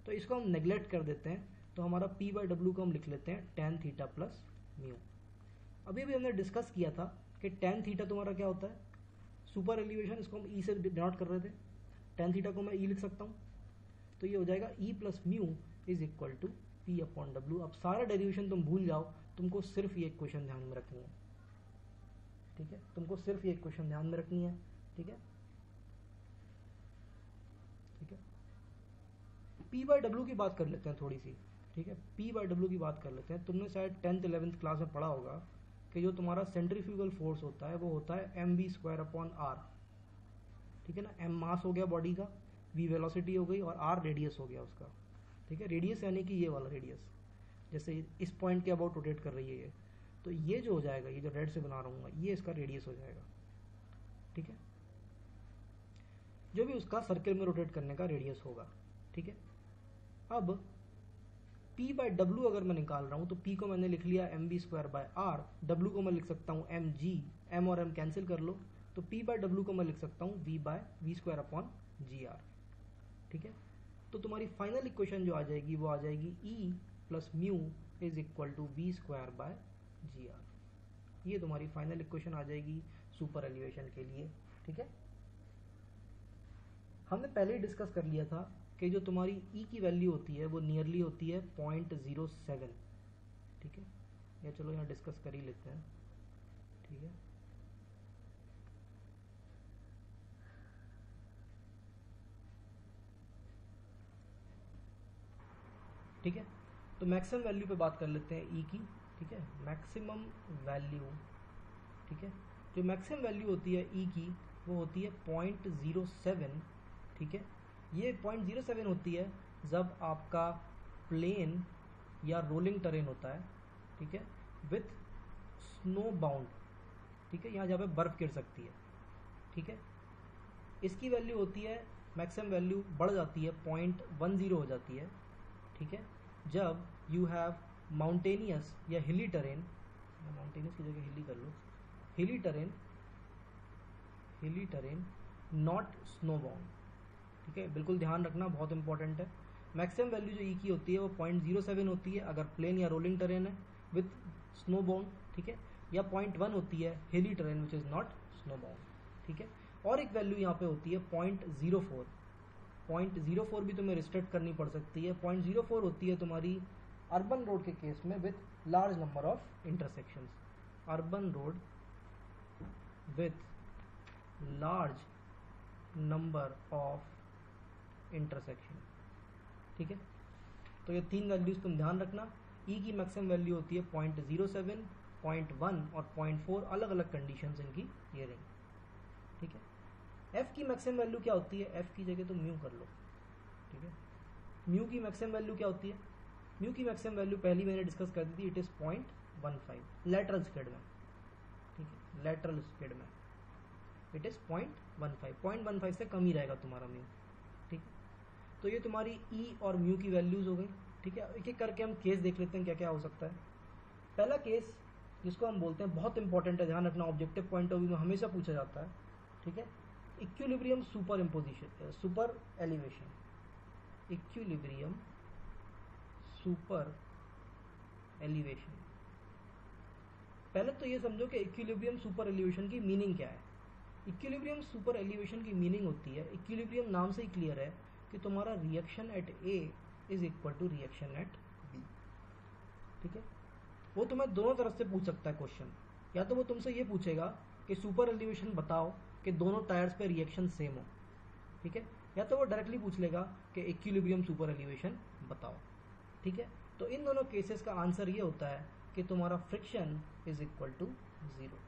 तो इसको हम नेग्लेक्ट कर देते हैं, तो हमारा P बाई डब्ल्यू को हम लिख लेते हैं tan थीटा प्लस म्यू। अभी भी हमने डिस्कस किया था कि tan थीटा तुम्हारा क्या होता है, सुपर एलिवेशन, इसको हम E से डिनोट कर रहे थे, tan थीटा को मैं E लिख सकता हूँ, तो ये हो जाएगा E plus mu is equal to P upon W. अब सारा डेरिवेशन तुम भूल जाओ, तुमको सिर्फ ये इक्वेशन ध्यान में रखनी है, ठीक है, तुमको सिर्फ ये इक्वेशन ध्यान में रखनी है, ठीक है, ठीक है। पी बाई डब्ल्यू की बात कर लेते हैं थोड़ी सी, ठीक है। पी बाई डब्ल्यू की बात कर लेते हैं। तुमने शायद 10th 11th क्लास में पढ़ा होगा कि जो तुम्हारा सेंट्रीफ्यूगल फोर्स होता है वो होता है M V square upon R, ठीक है ना। एम मास हो गया बॉडी का, वी वेलोसिटी हो गई, और आर रेडियस हो गया उसका, ठीक है। रेडियस यानी कि ये वाला रेडियस, जैसे इस पॉइंट के अबाउट रोटेट कर रही है ये, तो ये जो हो जाएगा, ये जो रेड से बना रहा हूँ ये इसका रेडियस हो जाएगा, ठीक है। जो भी उसका सर्किल में रोटेट करने का रेडियस होगा, ठीक है। अब P बाय डब्ल्यू अगर मैं निकाल रहा हूँ तो P को मैंने लिख लिया M B square by R, W को मैं लिख सकता हूँ एम जी, एम और एम कैंसिल कर लो, तो P बाय डब्ल्यू को मैं लिख सकता हूँ V by V square upon G R, ठीक है। तो तुम्हारी फाइनल इक्वेशन जो आ जाएगी वो आ जाएगी E plus mu is equal to V square by G R. ये तुम्हारी फाइनल इक्वेशन आ जाएगी सुपर एलिवेशन के लिए, ठीक है। हमने पहले ही डिस्कस कर लिया था कि जो तुम्हारी E की वैल्यू होती है वो नियरली होती है 0.07, ठीक है। या चलो यहाँ डिस्कस कर ही लेते हैं, ठीक है। ठीक है, तो मैक्सिमम वैल्यू पे बात कर लेते हैं E की, ठीक है। मैक्सिमम वैल्यू, ठीक है। जो मैक्सिमम वैल्यू होती है E की वो होती है 0.07, ठीक है। ये 0.07 होती है जब आपका प्लेन या रोलिंग टेरेन होता है, ठीक है, विथ स्नो बाउंड, ठीक है, यहाँ जहाँ पे बर्फ़ गिर सकती है, ठीक है। इसकी वैल्यू होती है, मैक्सिमम वैल्यू बढ़ जाती है 0.10 हो जाती है, ठीक है, जब यू हैव माउंटेनियस या हिली टेरेन, माउंटेनियस की जगह हिली कर लो, हिली टेरेन नॉट स्नो बाउंड, ठीक है। बिल्कुल ध्यान रखना, बहुत इंपॉर्टेंट है। मैक्सिमम वैल्यू जो ई की होती है वो 0.07 होती है अगर प्लेन या रोलिंग टेरेन है विथ स्नो बाउंड, ठीक है, या 0.1 होती है हिली terrain which is not snow bound, ठीक है। और एक वैल्यू यहाँ पे होती है 0.04, 0.04 भी तुम्हें रिस्ट्रिक्ट करनी पड़ सकती है। 0.04 होती है तुम्हारी अर्बन रोड के केस में with large number of intersections, urban road with large number of intersection, ठीक है। तो ये तीन वैल्यूज तुम ध्यान रखना। ई की मैक्सिमम वैल्यू होती है 0.07, 0.1 और 0.4, अलग अलग कंडीशंस इनकी ये रही, ठीक है। एफ की मैक्सिमम वैल्यू क्या होती है, एफ की जगह तुम म्यू कर लो, ठीक है। म्यू की मैक्सिमम वैल्यू क्या होती है, म्यू की मैक्सिमम वैल्यू पहली मैंने डिस्कस कर दी थी, इट इज़ 0.15 लेटरल स्किड में, ठीक है, लेटरल स्किड में इट इज़ 0.15, 0.15 से कम ही रहेगा तुम्हारा म्यू, ठीक है। तो ये तुम्हारी ई और म्यू की वैल्यूज़ हो गई, ठीक है। एक एक करके हम केस देख लेते हैं क्या क्या हो सकता है। पहला केस जिसको हम बोलते हैं, बहुत इंपॉर्टेंट है, ध्यान रखना, ऑब्जेक्टिव पॉइंट ऑफ व्यू में हमेशा पूछा जाता है, ठीक है। Equilibrium super imposition, super elevation, equilibrium super elevation. पहले तो ये समझो कि इक्विलिब्रियम सुपर एलिवेशन की मीनिंग क्या है। इक्विलिब्रियम सुपर एलिवेशन की मीनिंग होती है, इक्विलिब्रियम नाम से ही क्लियर है कि तुम्हारा reaction at A is equal to reaction at B, ठीक है। वो तुम्हें दोनों तरफ से पूछ सकता है क्वेश्चन, या तो वो तुमसे ये पूछेगा कि सुपर एलिवेशन बताओ कि दोनों टायर्स पे रिएक्शन सेम हो, ठीक है, या तो वो डायरेक्टली पूछ लेगा कि इक्विलिब्रियम सुपर एलिवेशन बताओ, ठीक है। तो इन दोनों केसेस का आंसर ये होता है कि तुम्हारा फ्रिक्शन इज इक्वल टू 0।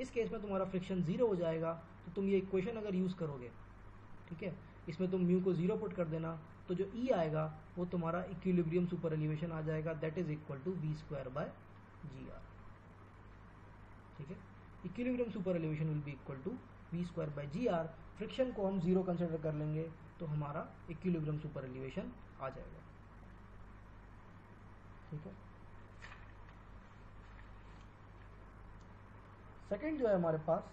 इस केस में तुम्हारा फ्रिक्शन 0 हो जाएगा, तो तुम ये इक्वेशन अगर यूज़ करोगे, ठीक है, इसमें तुम म्यू को 0 पुट कर देना, तो जो ई आएगा वो तुम्हारा इक्विलिब्रियम सुपर एलिवेशन आ जाएगा, that is equal to V square by G R, ठीक है। Equilibrium super elevation will be equal to V square by G R. Friction को हम 0 कंसिडर कर लेंगे तो हमारा इक्विलिब्रियम सुपर एलिवेशन आ जाएगा, ठीक है। सेकंड जो है हमारे पास,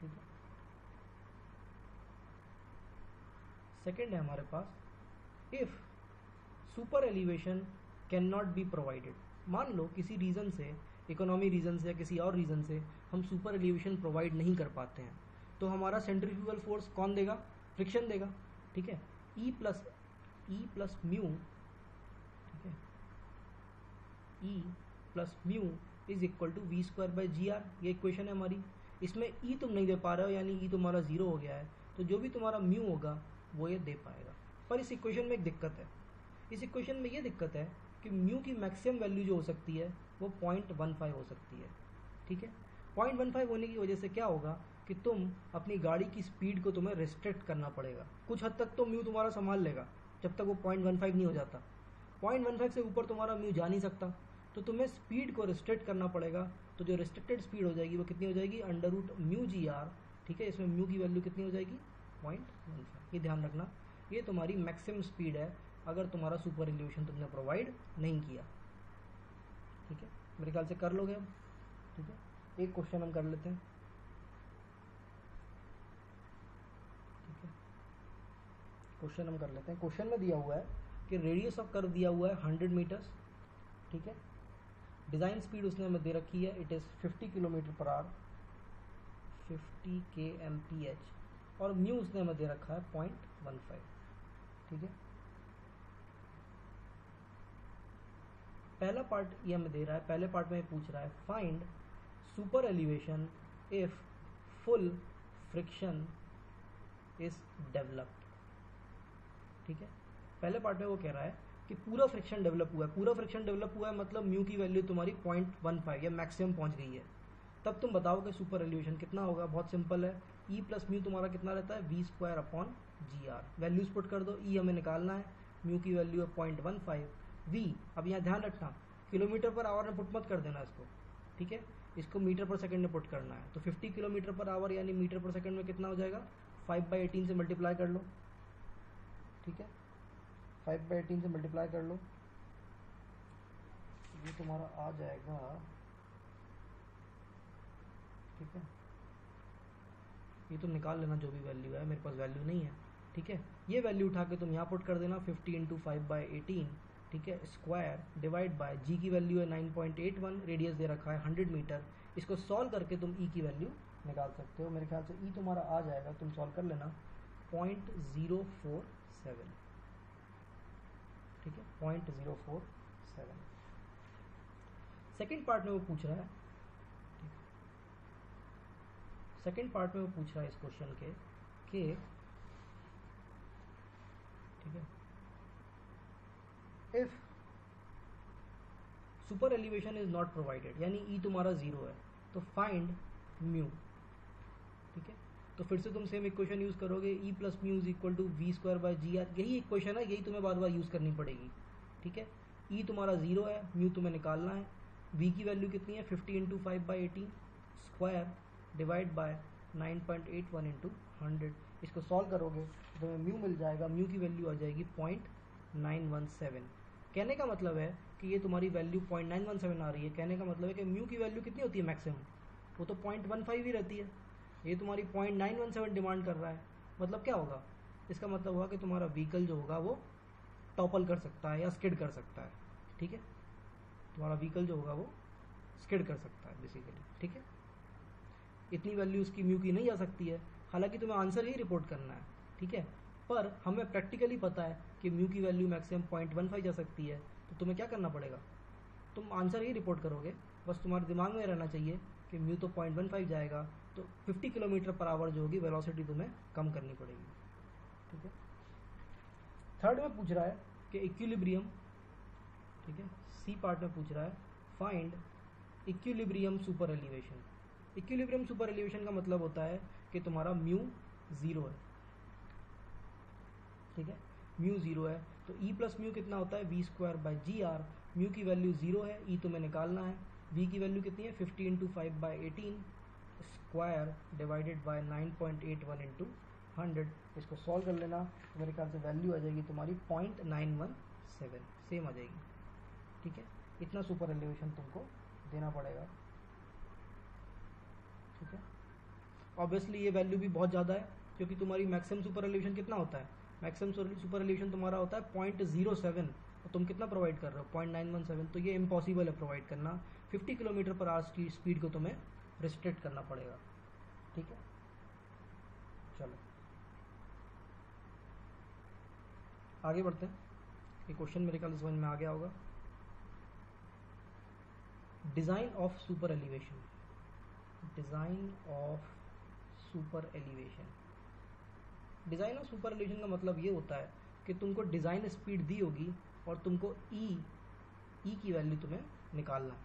ठीक है, सेकंड है हमारे पास, if super elevation can not be provided. मान लो किसी रीज़न से, इकोनॉमी रीज़न से या किसी और रीज़न से हम सुपर एलिवेशन प्रोवाइड नहीं कर पाते हैं, तो हमारा सेंट्रीफ्यूगल फोर्स कौन देगा, फ्रिक्शन देगा, ठीक है। ई प्लस म्यू, ठीक है, E plus mu is equal to V square by G R, ये इक्वेशन है हमारी। इसमें ई तुम नहीं दे पा रहे हो, यानी ई तुम्हारा 0 हो गया है, तो जो भी तुम्हारा म्यू होगा वो ये दे पाएगा, पर इस इक्वेशन में एक दिक्कत है। इस इक्वेशन में ये दिक्कत है कि म्यू की मैक्सिमम वैल्यू जो हो सकती है वो 0.15 हो सकती है, ठीक है। 0.15 होने की वजह से क्या होगा कि तुम अपनी गाड़ी की स्पीड को तुम्हें रिस्ट्रिक्ट करना पड़ेगा। कुछ हद तक तो म्यू तुम्हारा संभाल लेगा जब तक वो 0.15 नहीं हो जाता। 0.15 से ऊपर तुम्हारा म्यू जा नहीं सकता, तो तुम्हें स्पीड को रिस्ट्रिक्ट करना पड़ेगा। तो जो रिस्ट्रिक्टेड स्पीड हो जाएगी वो कितनी हो जाएगी, √μgr, ठीक है। इसमें म्यू की वैल्यू कितनी हो जाएगी, 0.15। ये ध्यान रखना, ये तुम्हारी मैक्सिमम स्पीड है अगर तुम्हारा सुपर इल्यूशन तुमने प्रोवाइड नहीं किया, ठीक है। मेरे ख्याल से कर लोगे अब, ठीक है। एक क्वेश्चन हम कर लेते हैं, ठीक है। क्वेश्चन हम कर लेते हैं। क्वेश्चन में दिया हुआ है कि रेडियस ऑफ कर्व दिया हुआ है 100 मीटर्स, ठीक है। डिज़ाइन स्पीड उसने हमें दे रखी है, इट इज़ 50 km/h, 50 kmph, और म्यू उसने हमें दे रखा है 0.15, ठीक है। पहला पार्ट ये हमें दे रहा है, पहले पार्ट में ये पूछ रहा है find super elevation if full friction is developed, ठीक है। पहले पार्ट में वो कह रहा है कि पूरा फ्रिक्शन डेवलप हुआ है। पूरा फ्रिक्शन डेवलप हुआ है मतलब म्यू की वैल्यू तुम्हारी 0.15 या मैक्सिमम पहुंच गई है। तब तुम बताओ कि सुपर एलिवेशन कितना होगा। बहुत सिंपल है, ई प्लस म्यू तुम्हारा कितना रहता है, v²/gr। वैल्यूज पुट कर दो, ई हमें निकालना है, म्यू की वैल्यू है 0.15, वी अब यहाँ ध्यान रखना किलोमीटर पर आवर में पुट मत कर देना इसको, ठीक है। इसको मीटर पर सेकंड में पुट करना है। तो 50 km/h यानी मीटर पर सेकंड में कितना हो जाएगा, 5/18 से मल्टीप्लाई कर लो, ठीक है। 5/18 से मल्टीप्लाई कर लो, ये तुम्हारा आ जाएगा, ठीक है। ये तुम निकाल लेना जो भी वैल्यू है, मेरे पास वैल्यू नहीं है, ठीक है। ये वैल्यू उठा के तुम यहाँ पुट कर देना, 50 × 5/18, ठीक है, स्क्वायर डिवाइड बाय जी की वैल्यू है 9.81, रेडियस दे रखा है 100 मीटर। इसको सॉल्व करके तुम ई की वैल्यू निकाल सकते हो। मेरे ख्याल से ई तुम्हारा आ जाएगा, तुम सॉल्व कर लेना, 0.047, ठीक है, 0.047। सेकेंड पार्ट में वो पूछ रहा है, सेकेंड पार्ट में वो पूछ रहा है इस क्वेश्चन के कि, ठीक है, if super elevation is not provided, यानी ई तुम्हारा 0 है, तो फाइंड म्यू, ठीक है। तो फिर से तुम सेम इक्वेशन यूज करोगे, E plus mu is equal to v²/gr। यही इक्वेशन है, यही तुम्हें बार बार यूज करनी पड़ेगी, ठीक है। ई तुम्हारा 0 है, म्यू तुम्हें निकालना है, v की वैल्यू कितनी है, 50 × 5/18, स्क्वायर डिवाइड बाय 9.81 × 100। इसको सॉल्व करोगे तो तुम्हें म्यू मिल जाएगा, म्यू की वैल्यू आ जाएगी 0.917। कहने का मतलब है कि ये तुम्हारी वैल्यू 0.917 आ रही है। कहने का मतलब है कि म्यू की वैल्यू कितनी होती है मैक्सिमम, वो तो 0.15 ही रहती है। ये तुम्हारी 0.917 डिमांड कर रहा है, मतलब क्या होगा, इसका मतलब होगा कि तुम्हारा व्हीकल जो होगा वो टॉपल कर सकता है या स्किड कर सकता है, ठीक है। तुम्हारा व्हीकल जो होगा वो स्किड कर सकता है बेसिकली, ठीक है। इतनी वैल्यू उसकी म्यू की नहीं आ सकती है, हालांकि तुम्हें आंसर ही रिपोर्ट करना है, ठीक है। पर हमें प्रैक्टिकली पता है कि म्यू की वैल्यू मैक्सिमम 0.15 जा सकती है, तो तुम्हें क्या करना पड़ेगा, तुम आंसर ही रिपोर्ट करोगे। बस तुम्हारे दिमाग में रहना चाहिए कि म्यू तो 0.15 जाएगा, तो 50 km/h जो होगी वेलोसिटी तुम्हें कम करनी पड़ेगी, ठीक है। थर्ड में पूछ रहा है कि इक्विलिब्रियम, ठीक है, सी पार्ट में पूछ रहा है find equilibrium super elevation. Equilibrium super elevation का मतलब होता है कि तुम्हारा म्यू 0 है, ठीक है, म्यू 0 है, तो ई प्लस म्यू कितना होता है, v²/gr। म्यू की वैल्यू 0 है, ई तुम्हें निकालना है, v की वैल्यू कितनी है, 50 × 5/18, स्क्वायर डिवाइडेड बाय 9.81 × 100। इसको सॉल्व कर लेना, तो मेरे ख्याल से वैल्यू आ जाएगी तुम्हारी 0.917, सेम आ जाएगी, ठीक है। इतना सुपर एलिवेशन तुमको देना पड़ेगा, ठीक है। ऑब्वियसली ये वैल्यू भी बहुत ज़्यादा है, क्योंकि तुम्हारी मैक्सिमम सुपर एलिवेशन कितना होता है, मैक्सिमम सुपर एलिवेशन तुम्हारा होता है 0.07, और तुम कितना प्रोवाइड कर रहे हो, 0.917। तो ये इम्पॉसिबल है प्रोवाइड करना। 50 km/h की स्पीड को तुम्हें रिस्ट्रिक्ट करना पड़ेगा, ठीक है। चलो आगे बढ़ते हैं, ये क्वेश्चन मेरे ख्याल से समझ में आ गया होगा। Design of super elevation, design of super elevation. Design of super elevation का मतलब ये होता है कि तुमको डिज़ाइन स्पीड दी होगी और तुमको ई की वैल्यू तुम्हें निकालना है,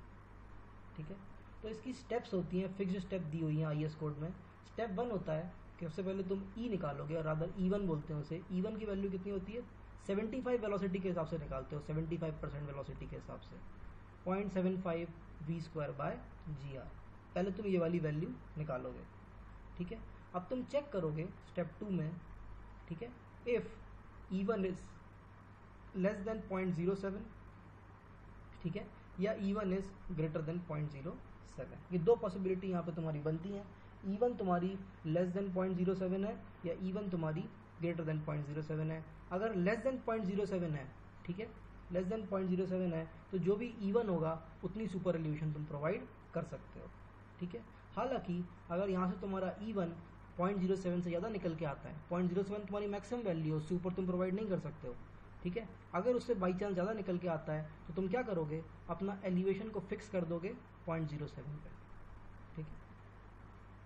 ठीक है। तो इसकी स्टेप्स होती हैं, फिक्स्ड स्टेप दी हुई हैं IS कोड में। स्टेप 1 होता है कि सबसे पहले तुम ई निकालोगे, और रादर E1 बोलते हैं उसे। E1 की वैल्यू कितनी होती है, 75 वेलोसिटी के हिसाब से निकालते हो, 75% वेलोसिटी के हिसाब से 0.75 v²/gr। पहले तुम ये वाली वैल्यू निकालोगे, ठीक है। अब तुम चेक करोगे स्टेप 2 में, ठीक है, if E1 is less then 0.07, ठीक है, या E1 इज ग्रेटर देन 0.07। ये दो पॉसिबिलिटी यहाँ पे तुम्हारी बनती हैं। E1 तुम्हारी लेस देन 0.07 है, या E1 तुम्हारी ग्रेटर देन 0.07 है। अगर लेस देन 0.07 है, ठीक है, लेस देन 0.07 है, तो जो भी E1 होगा उतनी सुपर एलिवेशन तुम प्रोवाइड कर सकते हो, ठीक है। हालांकि अगर यहाँ से तुम्हारा E1 0.07 से ज़्यादा निकल के आता है, 0.07 तुम्हारी मैक्सिमम वैल्यू, उससे ऊपर तुम प्रोवाइड नहीं कर सकते हो, ठीक है। अगर उससे बाई चांस ज़्यादा निकल के आता है तो तुम क्या करोगे, अपना एलिवेशन को फिक्स कर दोगे 0.07 पे, ठीक है।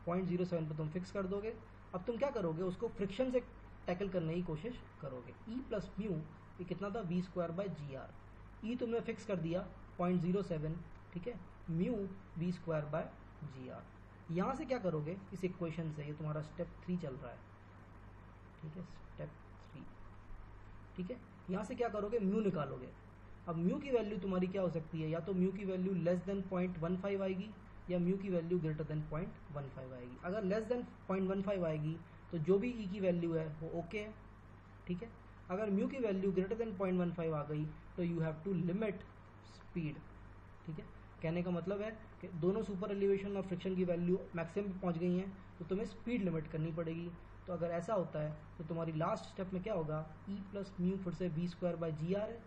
0.07 पे तुम फिक्स कर दोगे। अब तुम क्या करोगे, उसको फ्रिक्शन से टैकल करने की कोशिश करोगे। E प्लस म्यू ये कितना था, v²/gr। E तुमने फिक्स कर दिया 0.07, ठीक है, म्यू v²/gr। यहाँ से क्या करोगे, इस इक्वेशन से, ये तुम्हारा स्टेप 3 चल रहा है, ठीक है, स्टेप 3, ठीक है। यहाँ से क्या करोगे, म्यू निकालोगे। अब म्यू की वैल्यू तुम्हारी क्या हो सकती है, या तो म्यू की वैल्यू लेस देन 0.15 आएगी, या म्यू की वैल्यू ग्रेटर देन 0.15 आएगी। अगर लेस देन 0.15 आएगी तो जो भी ई की वैल्यू है वो ओके है, ठीक है। अगर म्यू की वैल्यू ग्रेटर देन 0.15 आ गई तो you have to limit speed, ठीक है। कहने का मतलब है कि दोनों सुपर एलिवेशन और फ्रिक्शन की वैल्यू मैक्सिमम पे पहुंच गई हैं, तो तुम्हें स्पीड लिमिट करनी पड़ेगी। तो अगर ऐसा होता है तो तुम्हारी लास्ट स्टेप में क्या होगा, E प्लस म्यू फिर से v²/gr है।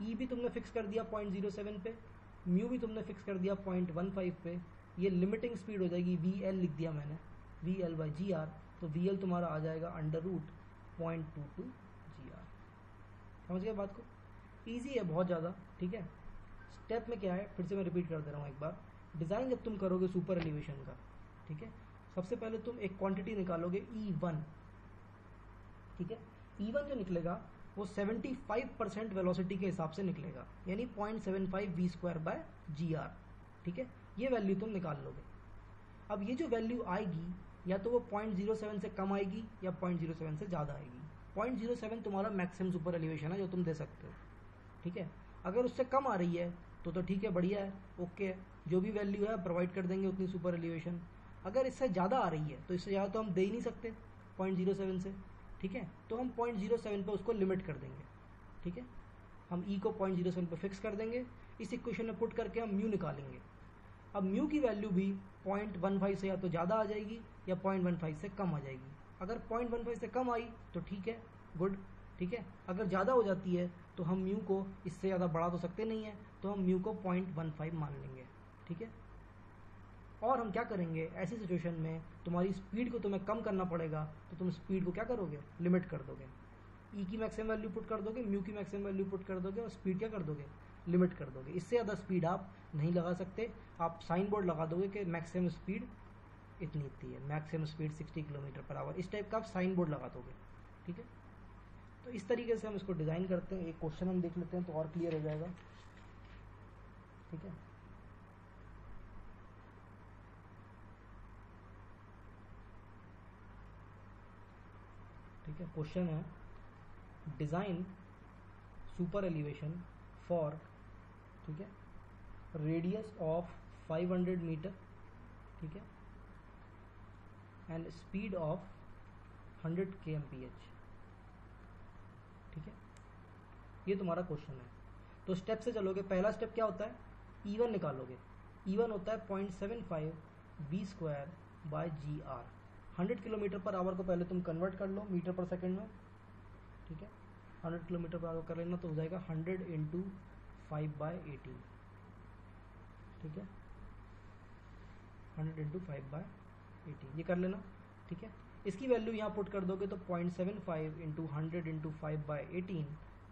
E भी तुमने फिक्स कर दिया 0.07 पे, म्यू भी तुमने फिक्स कर दिया 0.15 पे। ये लिमिटिंग स्पीड हो जाएगी, VL लिख दिया मैंने, VL/gr। तो VL तुम्हारा आ जाएगा √0.22 gr। समझ गए बात को, ईजी है बहुत ज़्यादा, ठीक है। स्टेप में क्या है, फिर से मैं रिपीट कर दे रहा हूँ एक बार। डिज़ाइन जब तुम करोगे सुपर एलिवेशन का, ठीक है, सबसे पहले तुम एक क्वांटिटी निकालोगे E1, ठीक है। E1 जो निकलेगा वो 75% वेलोसिटी के हिसाब से निकलेगा, यानी 0.75 v²/gr, ठीक है। ये वैल्यू तुम निकाल लोगे। अब ये जो वैल्यू आएगी, या तो वो 0.07 से कम आएगी या 0.07 से ज़्यादा आएगी। 0.07 तुम्हारा मैक्सिमम सुपर एलिवेशन है जो तुम दे सकते हो, ठीक है। अगर उससे कम आ रही है तो ठीक है, बढ़िया है, ओके है, जो भी वैल्यू है प्रोवाइड कर देंगे उतनी सुपर एलिवेशन। अगर इससे ज़्यादा आ रही है तो इससे ज़्यादा तो हम दे ही नहीं सकते 0.07 से, ठीक है। तो हम 0.07 पे उसको लिमिट कर देंगे, ठीक है। हम E को 0.07 पे फिक्स कर देंगे। इस इक्वेशन में पुट करके हम म्यू निकालेंगे। अब म्यू की वैल्यू भी 0.15 से या तो ज़्यादा आ जाएगी या 0.15 से कम आ जाएगी। अगर 0.15 से कम आई तो ठीक है, गुड, ठीक है। अगर ज़्यादा हो जाती है तो हम म्यू को इससे ज़्यादा बढ़ा तो सकते नहीं है, तो हम म्यू को 0.15 मान लेंगे, ठीक है। और हम क्या करेंगे, ऐसी सिचुएशन में तुम्हारी स्पीड को तुम्हें कम करना पड़ेगा, तो तुम स्पीड को क्या करोगे, लिमिट कर दोगे। E की मैक्सिमम वैल्यू पुट कर दोगे, म्यू की मैक्सिमम वैल्यू पुट कर दोगे, और स्पीड क्या कर दोगे, लिमिट कर दोगे। इससे ज़्यादा स्पीड आप नहीं लगा सकते। आप साइन बोर्ड लगा दोगे कि मैक्सिमम स्पीड इतनी है, मैक्सिमम स्पीड 60 km/h, इस टाइप का आप साइन बोर्ड लगा दोगे, ठीक है। तो इस तरीके से हम इसको डिज़ाइन करते हैं। एक क्वेश्चन हम देख लेते हैं तो और क्लियर हो जाएगा, ठीक है। ठीक है, क्वेश्चन है, डिज़ाइन सुपर एलिवेशन फॉर, ठीक है, रेडियस ऑफ 500 मीटर, ठीक है, एंड स्पीड ऑफ 100 kmph, ठीक है। ये तुम्हारा क्वेश्चन है। तो स्टेप से चलोगे। पहला स्टेप क्या होता है, E1 निकालोगे। E1 होता है 0.75 v²/gr। 100 km/h को पहले तुम कन्वर्ट कर लो मीटर पर सेकेंड में, ठीक है। 100 km/h कर लेना तो हो जाएगा 100 × 5/18, ठीक है, 100 × 5/18 ये कर लेना, ठीक है। इसकी वैल्यू यहाँ पुट कर दोगे तो 0.75 × 100 × 5/18,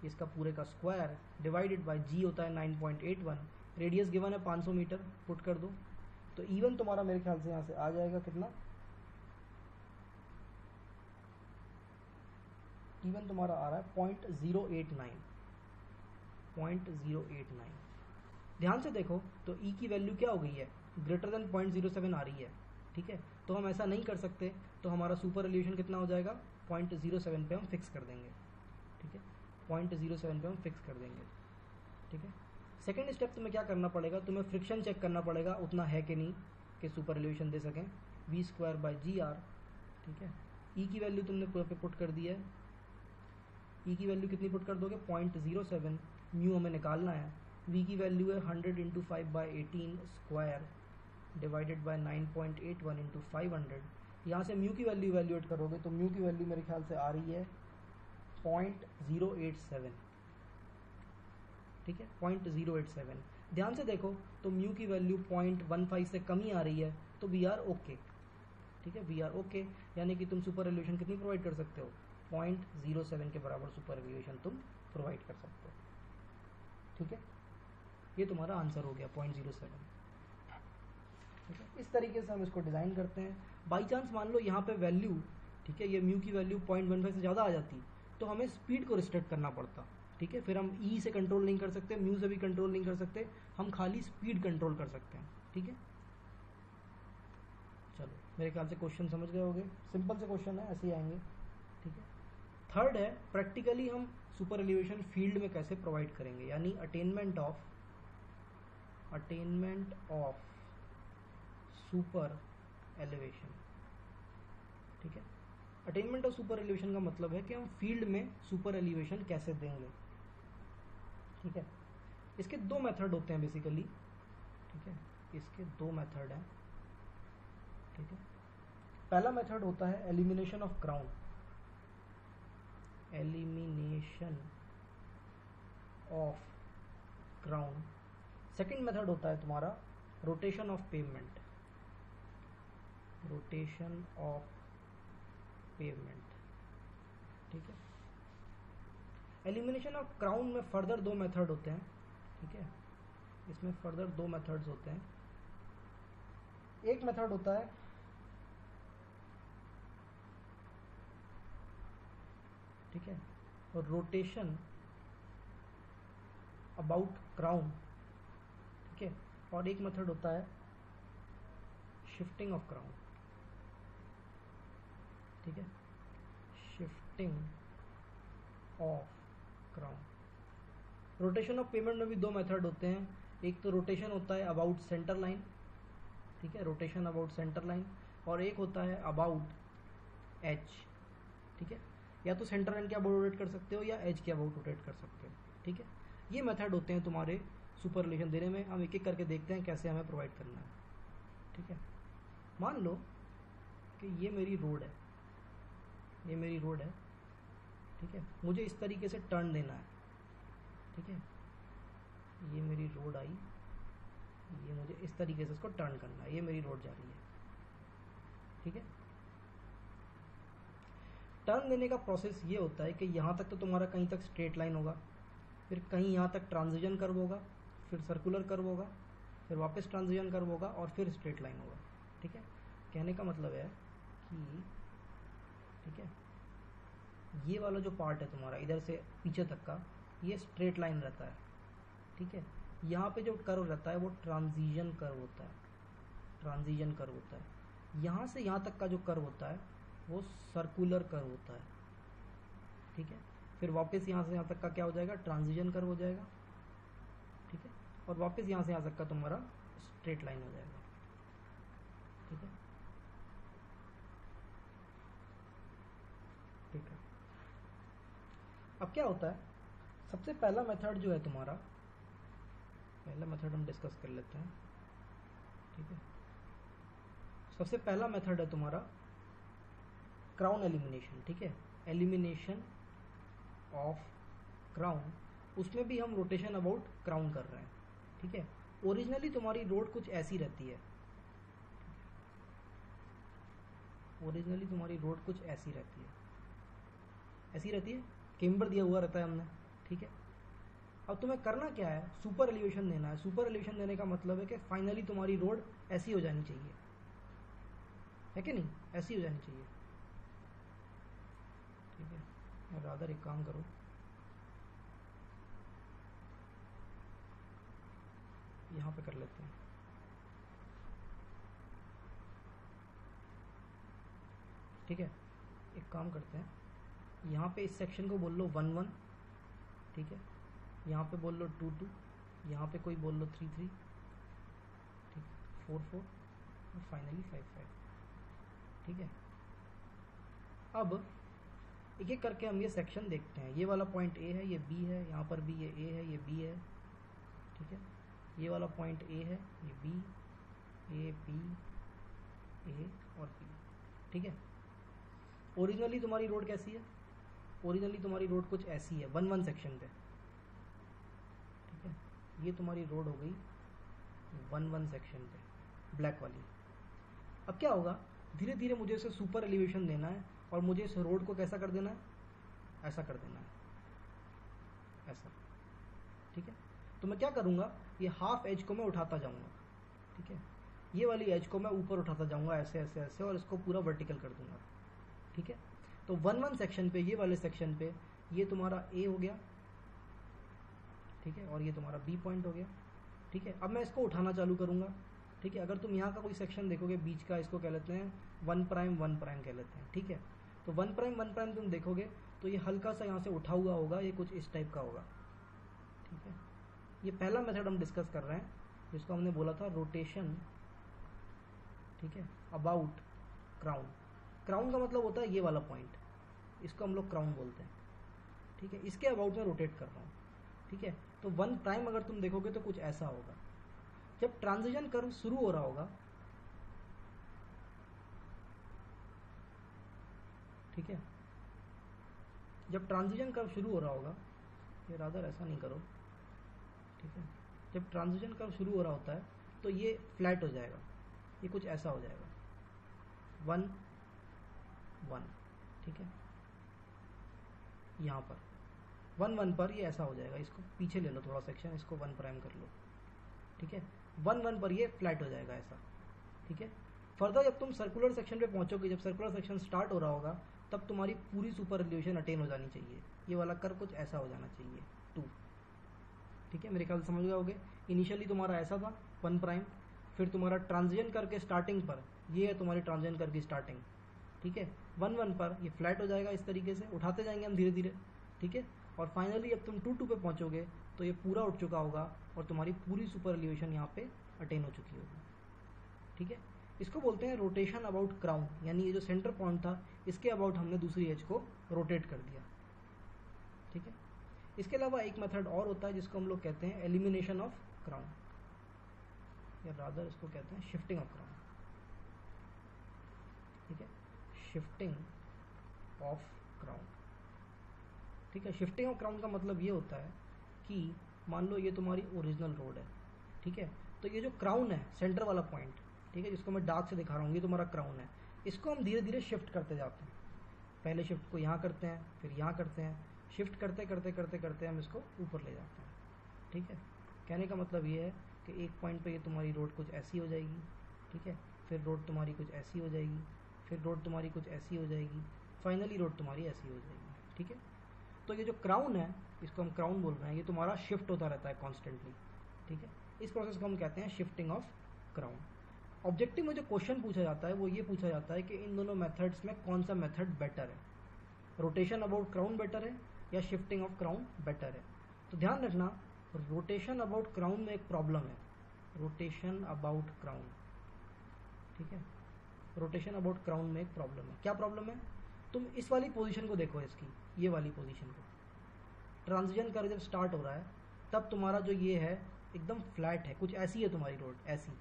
इसका पूरे का स्क्वायर, डिवाइडेड बाय जी होता है 9.81, रेडियस गिवन है 500 मीटर, पुट कर दो। तो E1 तुम्हारा मेरे ख्याल से यहाँ से आ जाएगा कितना, T1 तुम्हारा आ रहा है 0.089, 0.089। ध्यान से देखो तो E की वैल्यू क्या हो गई है, ग्रेटर देन 0.07 आ रही है, ठीक है। तो हम ऐसा नहीं कर सकते, तो हमारा सुपर एलिवेशन कितना हो जाएगा, 0.07 पे हम फिक्स कर देंगे, ठीक है, 0.07 पे हम फिक्स कर देंगे, ठीक है। सेकेंड स्टेप तुम्हें क्या करना पड़ेगा, तुम्हें फ्रिक्शन चेक करना पड़ेगा उतना है कि नहीं कि सुपर एलिवेशन दे सकें, V²/GR, ठीक है। E की वैल्यू तुमने पे पुट कर दी है, E की वैल्यू कितनी पुट कर दोगे, 0.07, म्यू हमें निकालना है, V की वैल्यू है 100 × 5/18 स्क्वायर डिवाइडेड बाय 9.81 × 500। यहाँ से म्यू की वैल्यू इवैल्यूएट करोगे तो म्यू की वैल्यू मेरे ख्याल से आ रही है 0.087, ठीक है, 0.087। ध्यान से देखो तो म्यू की वैल्यू 0.15 से कम ही आ रही है, तो वी आर ओके, ठीक है, वी आर ओके। यानी कि तुम सुपर एलिवेशन कितनी प्रोवाइड कर सकते हो, 0.07 के बराबर सुपर एलिवेशन तुम प्रोवाइड कर सकते हो, ठीक है। ये तुम्हारा आंसर हो गया 0.07, ठीक है। इस तरीके से हम इसको डिज़ाइन करते हैं। बाई चांस मान लो यहाँ पे वैल्यू, ठीक है, ये म्यू की वैल्यू 0.15 से ज़्यादा आ जाती तो हमें स्पीड को रिस्ट्रिक्ट करना पड़ता, ठीक है। फिर हम ई से कंट्रोल नहीं कर सकते, म्यू से भी कंट्रोल नहीं कर सकते, हम खाली स्पीड कंट्रोल कर सकते हैं, ठीक है। चलो मेरे ख्याल से क्वेश्चन समझ गए होंगे, सिंपल से क्वेश्चन है, ऐसे ही आएंगे, ठीक है। थर्ड है प्रैक्टिकली हम सुपर एलिवेशन फील्ड में कैसे प्रोवाइड करेंगे, यानी अटेनमेंट ऑफ सुपर एलिवेशन, ठीक है। अटेनमेंट ऑफ सुपर एलिवेशन का मतलब है कि हम फील्ड में सुपर एलिवेशन कैसे देंगे, ठीक है। इसके दो मेथड होते हैं बेसिकली, ठीक है, इसके दो मेथड हैं, ठीक है। पहला मेथड होता है elimination of crown, elimination of crown. Second method होता है तुम्हारा rotation of pavement, rotation of pavement, ठीक है। एलिमिनेशन ऑफ क्राउन में फर्दर दो मेथड होते हैं, ठीक है, इसमें फर्दर दो मेथड्स होते हैं। एक मेथड होता है ठीक है, और रोटेशन अबाउट क्राउन, ठीक है, और एक मेथड होता है शिफ्टिंग ऑफ क्राउन, ठीक है, shifting of crown. Rotation of pavement में भी दो मेथड होते हैं, एक तो रोटेशन होता है अबाउट सेंटर लाइन, ठीक है, रोटेशन अबाउट सेंटर लाइन, और एक होता है अबाउट एच, ठीक है। या तो सेंटर लाइन के अबाउट रोटेट कर सकते हो या एज के अबाउट रोटेट कर सकते हो, ठीक है। ये मेथड होते हैं तुम्हारे सुपर रिलेशन देने में। हम एक एक करके देखते हैं कैसे हमें प्रोवाइड करना है, ठीक है। मान लो कि ये मेरी रोड है, ये मेरी रोड है, ठीक है, मुझे इस तरीके से टर्न देना है, ठीक है, ये मेरी रोड आई, ये मुझे इस तरीके से इसको टर्न करना है, ये मेरी रोड जा रही है, ठीक है। टर्न देने का प्रोसेस ये होता है कि यहाँ तक तो तुम्हारा कहीं तक स्ट्रेट लाइन होगा, फिर कहीं यहाँ तक ट्रांजिशन कर्व होगा, फिर सर्कुलर कर्व होगा, फिर वापस ट्रांजिशन कर्व होगा और फिर स्ट्रेट लाइन होगा, ठीक है। कहने का मतलब है कि ठीक है, ये वाला जो पार्ट है तुम्हारा इधर से पीछे तक का, ये स्ट्रेट लाइन रहता है, ठीक है। यहाँ पे जो कर्व रहता है वो ट्रांजिशन कर्व होता है, ट्रांजिशन कर्व होता है। यहाँ से यहाँ तक का जो कर्व होता है वो सर्कुलर कर्व होता है, ठीक है। फिर वापस यहाँ से यहाँ तक का क्या हो जाएगा, ट्रांजिशन कर्व हो जाएगा, ठीक है, और वापस यहाँ से यहाँ तक का तुम्हारा स्ट्रेट लाइन हो जाएगा, ठीक है, ठीक है। अब क्या होता है, सबसे पहला मेथड जो है तुम्हारा, पहला मेथड हम डिस्कस कर लेते हैं, ठीक है। सबसे पहला मेथड है तुम्हारा क्राउन एलिमिनेशन, ठीक है, एलिमिनेशन ऑफ क्राउन। उसमें भी हम रोटेशन अबाउट क्राउन कर रहे हैं, ठीक है। ओरिजिनली तुम्हारी रोड कुछ ऐसी रहती है, ओरिजिनली तुम्हारी रोड कुछ ऐसी रहती है, ऐसी रहती है, केम्बर दिया हुआ रहता है हमने, ठीक है। अब तुम्हें करना क्या है, सुपर एलिवेशन देना है। सुपर एलिवेशन देने का मतलब है कि फाइनली तुम्हारी रोड ऐसी हो जानी चाहिए, है कि नहीं, ऐसी हो जानी चाहिए, ठीक है। या रादर एक काम करो, यहाँ पे कर लेते हैं। ठीक है, एक काम करते हैं, यहाँ पे इस सेक्शन को बोल लो 1 1, ठीक है, यहाँ पे बोल लो 2 2, यहाँ पे कोई बोल लो 3 3, ठीक, 4 4 और फाइनली 5 5। ठीक है, अब एक एक करके हम ये सेक्शन देखते हैं। ये वाला पॉइंट ए है, ये बी है, यहाँ पर भी ये ए है, ये बी है। ठीक है, ये वाला पॉइंट ए है, ये बी, ए बी, ए और बी। ठीक है, ओरिजिनली तुम्हारी रोड कैसी है? ओरिजिनली तुम्हारी रोड कुछ ऐसी है 1 1 सेक्शन पे। ठीक है, ये तुम्हारी रोड हो गई 1 1 सेक्शन पे, ब्लैक वाली। अब क्या होगा, धीरे धीरे मुझे इसे सुपर एलिवेशन देना है और मुझे इस रोड को कैसा कर देना है, ऐसा कर देना है, ऐसा। ठीक है, तो मैं क्या करूँगा, ये हाफ एज को मैं उठाता जाऊँगा। ठीक है, ये वाली एज को मैं ऊपर उठाता जाऊँगा ऐसे ऐसे ऐसे, और इसको पूरा वर्टिकल कर दूंगा। ठीक है, तो 1 1 सेक्शन पे, ये वाले सेक्शन पे, ये तुम्हारा ए हो गया। ठीक है, और ये तुम्हारा बी पॉइंट हो गया। ठीक है, अब मैं इसको उठाना चालू करूँगा। ठीक है, अगर तुम यहाँ का कोई सेक्शन देखोगे बीच का, इसको कह लेते हैं 1 प्राइम 1 प्राइम कह लेते हैं। ठीक है, तो 1 प्राइम 1 प्राइम तुम देखोगे तो ये हल्का सा यहाँ से उठा हुआ होगा, ये कुछ इस टाइप का होगा। ठीक है, ये पहला मेथड हम डिस्कस कर रहे हैं, जिसको हमने बोला था रोटेशन। ठीक है, अबाउट क्राउन। क्राउन का मतलब होता है ये वाला पॉइंट, इसको हम लोग क्राउन बोलते हैं। ठीक है, इसके अबाउट में रोटेट कर रहा हूँ। ठीक है, तो 1 प्राइम अगर तुम देखोगे तो कुछ ऐसा होगा। जब ट्रांजिशन कर्व शुरू हो रहा होगा, ठीक है, जब ट्रांजिशन कर्व शुरू हो रहा होगा, ये रादर ऐसा नहीं करो। ठीक है, जब ट्रांजिशन कर्व शुरू हो रहा होता है तो ये फ्लैट हो जाएगा, ये कुछ ऐसा हो जाएगा 1 1। ठीक है, यहाँ पर 1 1 पर ये ऐसा हो जाएगा। इसको पीछे ले लो थोड़ा सेक्शन, इसको 1 प्राइम कर लो। ठीक है, 1 1 पर ये फ्लैट हो जाएगा ऐसा। ठीक है, फर्दर जब तुम सर्कुलर सेक्शन पे पहुंचोगे, जब सर्कुलर सेक्शन स्टार्ट हो रहा होगा, तब तुम्हारी पूरी सुपर एलिवेशन अटेन हो जानी चाहिए। ये वाला कर्व कुछ ऐसा हो जाना चाहिए 2। ठीक है, मेरे ख्याल समझ गए होगे। इनिशियली तुम्हारा ऐसा था 1 प्राइम, फिर तुम्हारा ट्रांजिशन कर के स्टार्टिंग पर, ये है तुम्हारी ट्रांजिशन कर की स्टार्टिंग। ठीक है, 1 1 पर ये फ्लैट हो जाएगा इस तरीके से, उठाते जाएंगे हम धीरे धीरे। ठीक है, और फाइनली जब तुम 2 2 पे पहुंचोगे तो ये पूरा उठ चुका होगा और तुम्हारी पूरी सुपर एलिवेशन यहाँ पे अटेन हो चुकी होगी। ठीक है, इसको बोलते हैं रोटेशन अबाउट क्राउन, यानी ये जो सेंटर पॉइंट था, इसके अबाउट हमने दूसरी एज को रोटेट कर दिया। ठीक है, इसके अलावा एक मेथड और होता है जिसको हम लोग कहते हैं एलिमिनेशन ऑफ क्राउन, या रादर इसको कहते हैं शिफ्टिंग ऑफ क्राउन। ठीक है, शिफ्टिंग ऑफ क्राउन। ठीक है, शिफ्टिंग ऑफ क्राउन का मतलब ये होता है कि मान लो ये तुम्हारी ओरिजिनल रोड है। ठीक है, तो ये जो क्राउन है, सेंटर वाला पॉइंट, ठीक है, जिसको मैं डार्क से दिखा रहा हूँ, ये तुम्हारा क्राउन है। इसको हम धीरे धीरे शिफ्ट करते जाते हैं। पहले शिफ्ट को यहाँ करते हैं, फिर यहाँ करते हैं, शिफ्ट करते करते करते करते हम इसको ऊपर ले जाते हैं। ठीक है, कहने का मतलब ये है कि एक पॉइंट पे ये तुम्हारी रोड कुछ ऐसी हो जाएगी। ठीक है, फिर रोड तुम्हारी कुछ ऐसी हो जाएगी, फिर रोड तुम्हारी कुछ ऐसी हो जाएगी, फाइनली रोड तुम्हारी ऐसी हो जाएगी। ठीक है, तो ये जो क्राउन है, इसको हम क्राउन बोल रहे हैं, ये तुम्हारा शिफ्ट होता रहता है कॉन्स्टेंटली। ठीक है, इस प्रोसेस को हम कहते हैं शिफ्टिंग ऑफ क्राउन। ऑब्जेक्टिव में जो क्वेश्चन पूछा जाता है वो ये पूछा जाता है कि इन दोनों मेथड्स में कौन सा मेथड बेटर है, रोटेशन अबाउट क्राउन बेटर है या शिफ्टिंग ऑफ क्राउन बेटर है। तो ध्यान रखना, रोटेशन अबाउट क्राउन में एक प्रॉब्लम है, रोटेशन अबाउट क्राउन। ठीक है, रोटेशन अबाउट क्राउन में एक प्रॉब्लम है। क्या प्रॉब्लम है? तुम इस वाली पोजीशन को देखो, इसकी ये वाली पोजीशन को, ट्रांजिशन कर जब स्टार्ट हो रहा है तब तुम्हारा जो ये है एकदम फ्लैट है, कुछ ऐसी है तुम्हारी रोड, ऐसी।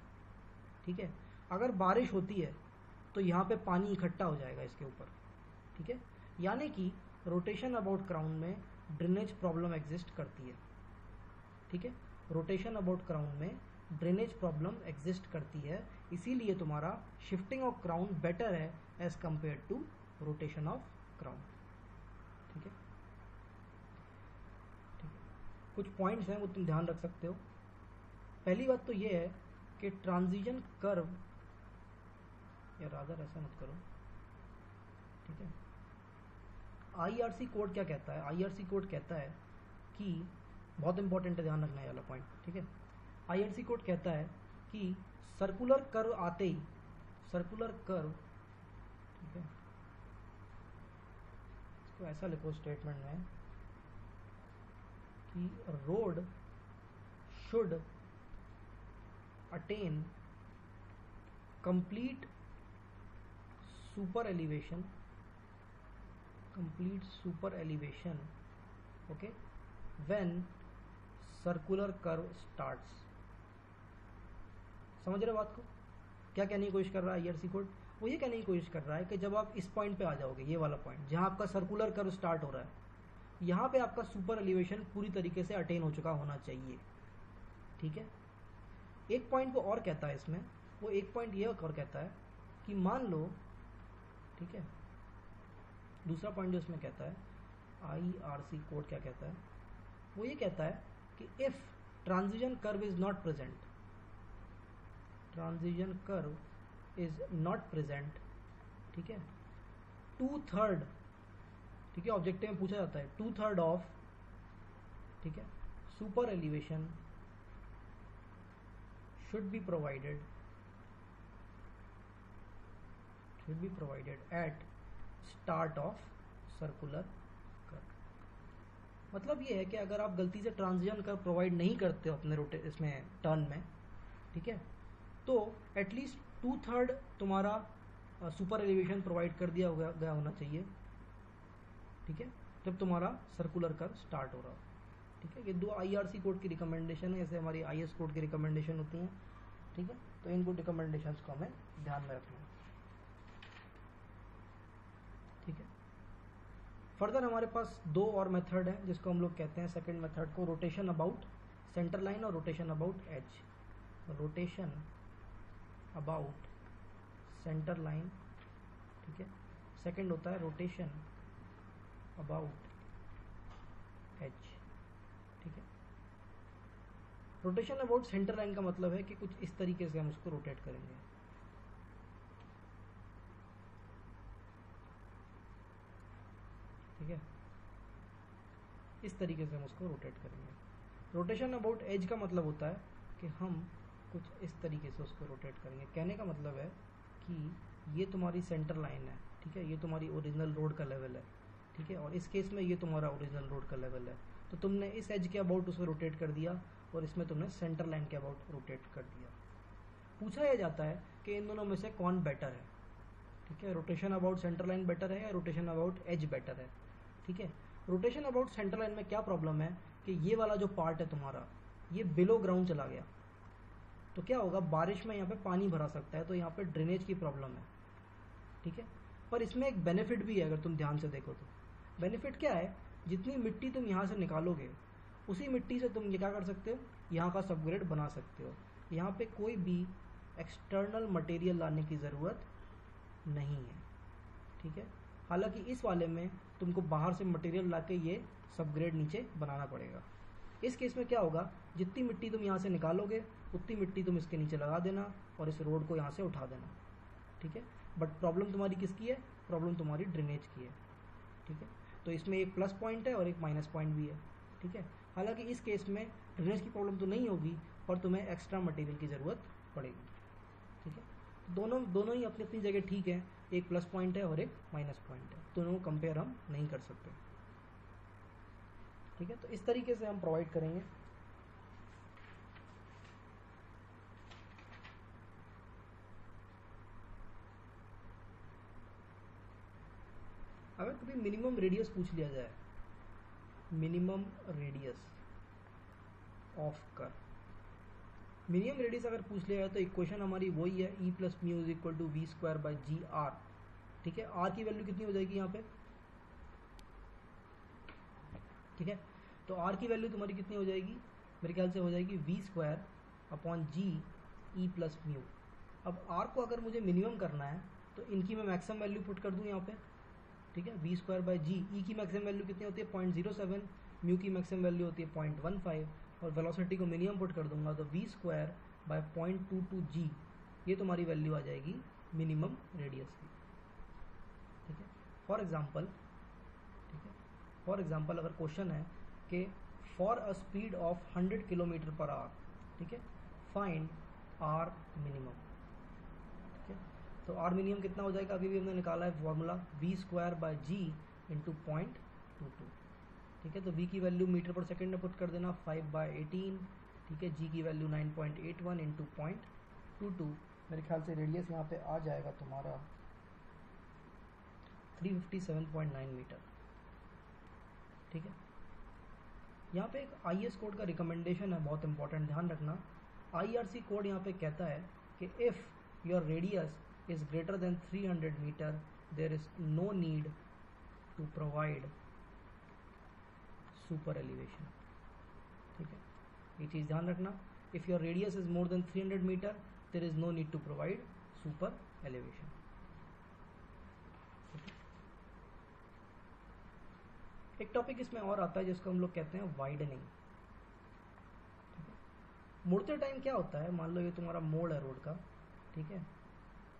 ठीक है, अगर बारिश होती है तो यहाँ पे पानी इकट्ठा हो जाएगा इसके ऊपर। ठीक है, यानी कि रोटेशन अबाउट क्राउन में ड्रेनेज प्रॉब्लम एग्जिस्ट करती है। ठीक है, रोटेशन अबाउट क्राउन में ड्रेनेज प्रॉब्लम एग्जिस्ट करती है, इसीलिए तुम्हारा शिफ्टिंग ऑफ क्राउन बेटर है as compare to rotation of crown. ठीक है, ठीक है, कुछ पॉइंट्स हैं वो तुम ध्यान रख सकते हो। पहली बात तो ये है कि ट्रांजिशन कर्व, या रादर ऐसा मत करो। ठीक है, आईआरसी कोड क्या कहता है? आईआरसी कोड कहता है कि, बहुत इंपॉर्टेंट है, ध्यान रखना ये वाला पॉइंट, ठीक है। आईआरसी कोड कहता है कि सर्कुलर कर्व आते ही, सर्कुलर कर्व, ठीक है, इसको ऐसा लिखो स्टेटमेंट में कि road should attain complete super elevation, complete super elevation, okay, when circular curve starts। समझ रहे हो बात को? क्या कहने की कोशिश कर रहा है आईआरसी कोड? वो ये कहने की कोशिश कर रहा है कि जब आप इस पॉइंट पे आ जाओगे, ये वाला पॉइंट जहां आपका सर्कुलर कर्व स्टार्ट हो रहा है, यहाँ पे आपका सुपर एलिवेशन पूरी तरीके से अटेन हो चुका होना चाहिए, ठीक है। एक पॉइंट वो और कहता है इसमें, वो एक पॉइंट ये और कहता है कि मान लो, ठीक है, दूसरा पॉइंट जो इसमें कहता है, आईआरसी कोड क्या कहता है, वो ये कहता है कि if transition curve is not present, transition curve is not present, ठीक है, 2/3, ठीक है, ऑब्जेक्टिव में पूछा जाता है 2/3 ऑफ, ठीक है, super elevation should be provided at start of circular curve। मतलब ये है कि अगर आप गलती से ट्रांजिशन कर्व प्रोवाइड नहीं करते हो अपने इसमें टर्न में, ठीक है, तो एटलीस्ट 2/3 तुम्हारा सुपर एलिवेशन प्रोवाइड कर दिया गया होना चाहिए, ठीक है, जब तुम्हारा सर्कुलर कर्व स्टार्ट हो रहा हो, ठीक है। ये दो आईआरसी कोड की रिकमेंडेशन है, ऐसे हमारी आईएस कोड की रिकमेंडेशन होती हैं, ठीक है। तो इन कुछ रिकमेंडेशंस को हमें ध्यान में रखना है, ठीक है। फर्दर हमारे पास दो और मेथड है जिसको हम लोग कहते हैं, सेकंड मेथड को रोटेशन अबाउट सेंटर लाइन और rotation about edge. Rotation about centre line, ठीक है, सेकंड होता है रोटेशन अबाउट एज, ठीक है। रोटेशन अबाउट सेंटर लाइन का मतलब है कि कुछ इस तरीके से हम उसको रोटेट करेंगे, ठीक है, इस तरीके से हम उसको रोटेट करेंगे। रोटेशन अबाउट एज का मतलब होता है कि हम कुछ इस तरीके से उसको रोटेट करेंगे। कहने का मतलब है कि ये तुम्हारी सेंटर लाइन है, ठीक है, ये तुम्हारी ओरिजिनल रोड का लेवल है, ठीक है, और इस केस में ये तुम्हारा ओरिजिनल रोड का लेवल है, तो तुमने इस एज के अबाउट उसको रोटेट कर दिया और इसमें तुमने सेंटर लाइन के अबाउट रोटेट कर दिया। पूछा यह जाता है कि इन दोनों में से कौन बेटर है, ठीक है, rotation about centre line better है या रोटेशन अबाउट एज बेटर है, ठीक है। रोटेशन अबाउट सेंटर लाइन में क्या प्रॉब्लम है कि ये वाला जो पार्ट है तुम्हारा, ये बिलो ग्राउंड चला गया, तो क्या होगा, बारिश में यहाँ पे पानी भरा सकता है, तो यहाँ पे ड्रेनेज की प्रॉब्लम है, ठीक है। पर इसमें एक बेनिफिट भी है, अगर तुम ध्यान से देखो तो। बेनिफिट क्या है, जितनी मिट्टी तुम यहाँ से निकालोगे उसी मिट्टी से तुम ये क्या कर सकते हो, यहाँ का सबग्रेड बना सकते हो। यहाँ पे कोई भी एक्सटर्नल मटेरियल लाने की ज़रूरत नहीं है, ठीक है। हालांकि इस वाले में तुमको बाहर से मटेरियल लाके ये सबग्रेड नीचे बनाना पड़ेगा। इस केस में क्या होगा, जितनी मिट्टी तुम यहाँ से निकालोगे उतनी मिट्टी तुम इसके नीचे लगा देना और इस रोड को यहाँ से उठा देना, ठीक है। बट प्रॉब्लम तुम्हारी किसकी है, प्रॉब्लम तुम्हारी ड्रेनेज की है, ठीक है। तो इसमें एक प्लस पॉइंट है और एक माइनस पॉइंट भी है, ठीक है। हालांकि इस केस में ड्रेनेज की प्रॉब्लम तो नहीं होगी पर तुम्हें एक्स्ट्रा मटेरियल की ज़रूरत पड़ेगी, ठीक है। दोनों ही अपनी अपनी जगह ठीक है, एक प्लस पॉइंट है और एक माइनस पॉइंट है, दोनों को कंपेयर हम नहीं कर सकते, ठीक है। तो इस तरीके से हम प्रोवाइड करेंगे। अगर कभी मिनिमम रेडियस पूछ लिया जाए, minimum radius of curve, minimum radius अगर पूछ लिया जाए तो इक्वेशन हमारी वही है, E plus mu is equal to V square by G R, ठीक है। आर की वैल्यू कितनी हो जाएगी यहाँ पे, ठीक है। तो आर की वैल्यू तुम्हारी कितनी हो जाएगी, मेरे ख्याल से हो जाएगी V square upon G E plus mu. अब आर को अगर मुझे मिनिमम करना है तो इनकी मैं मैक्सिमम वैल्यू पुट कर दूँ यहाँ पे, ठीक है। वी स्क्वायर बाई जी, ई की मैक्सिमम वैल्यू कितनी होती है 0.07, म्यू की मैक्सिमम वैल्यू होती है 0.15 और वेलोसिटी को मिनिमम पुट कर दूंगा तो वी स्क्वायर बाय 0.22 जी, ये तुम्हारी वैल्यू आ जाएगी मिनिमम रेडियस की, ठीक है। फॉर एग्जांपल, ठीक फॉर एग्जांपल अगर क्वेश्चन है कि for a speed of 100 kilometre per hour, ठीक है, फाइंड आर मिनिमम, ठीक है। तो आर मिनिमम कितना हो जाएगा, अभी भी हमने निकाला है फॉर्मूला v²/g इंटू 0.22, ठीक है। तो v की वैल्यू मीटर पर सेकेंड में पुट कर देना 5/18, ठीक है। g की वैल्यू 9.81 इंटू 0.22, मेरे ख्याल से रेडियस यहाँ पे आ जाएगा तुम्हारा 357.9 मीटर, ठीक है। यहाँ पे एक IS कोड का रिकमेंडेशन है, बहुत इंपॉर्टेंट, ध्यान रखना। IRC कोड यहाँ पे कहता है कि if your radius is greater than 300 metre there is no need to provide super elevation, ठीक है। ये चीज़ ध्यान रखना, if your radius is more than 300 metre there is no need to provide super elevation. एक टॉपिक इसमें और आता है जिसको हम लोग कहते हैं वाइडनिंग। मुड़ते टाइम क्या होता है, मान लो ये तुम्हारा मोड़ है रोड का, ठीक है,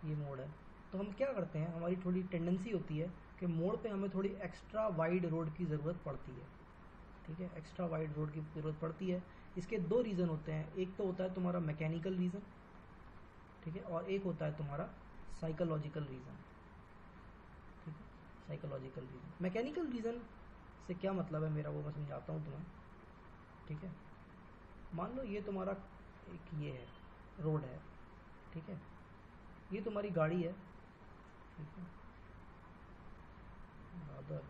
ये मोड़ है, तो हम क्या करते हैं, हमारी थोड़ी टेंडेंसी होती है कि मोड़ पे हमें थोड़ी एक्स्ट्रा वाइड रोड की ज़रूरत पड़ती है, ठीक है, एक्स्ट्रा वाइड रोड की ज़रूरत पड़ती है। इसके दो रीज़न होते हैं, एक तो होता है तुम्हारा मैकेनिकल रीज़न, ठीक है, और एक होता है तुम्हारा साइकोलॉजिकल रीज़न, ठीक है, साइकोलॉजिकल रीज़न। मैकेनिकल रीज़न से क्या मतलब है मेरा, वो मैं समझाता हूँ तुम्हें, ठीक है। मान लो ये तुम्हारा एक ये है, रोड है, ठीक है, ये तुम्हारी गाड़ी है, ठीक है, अदर,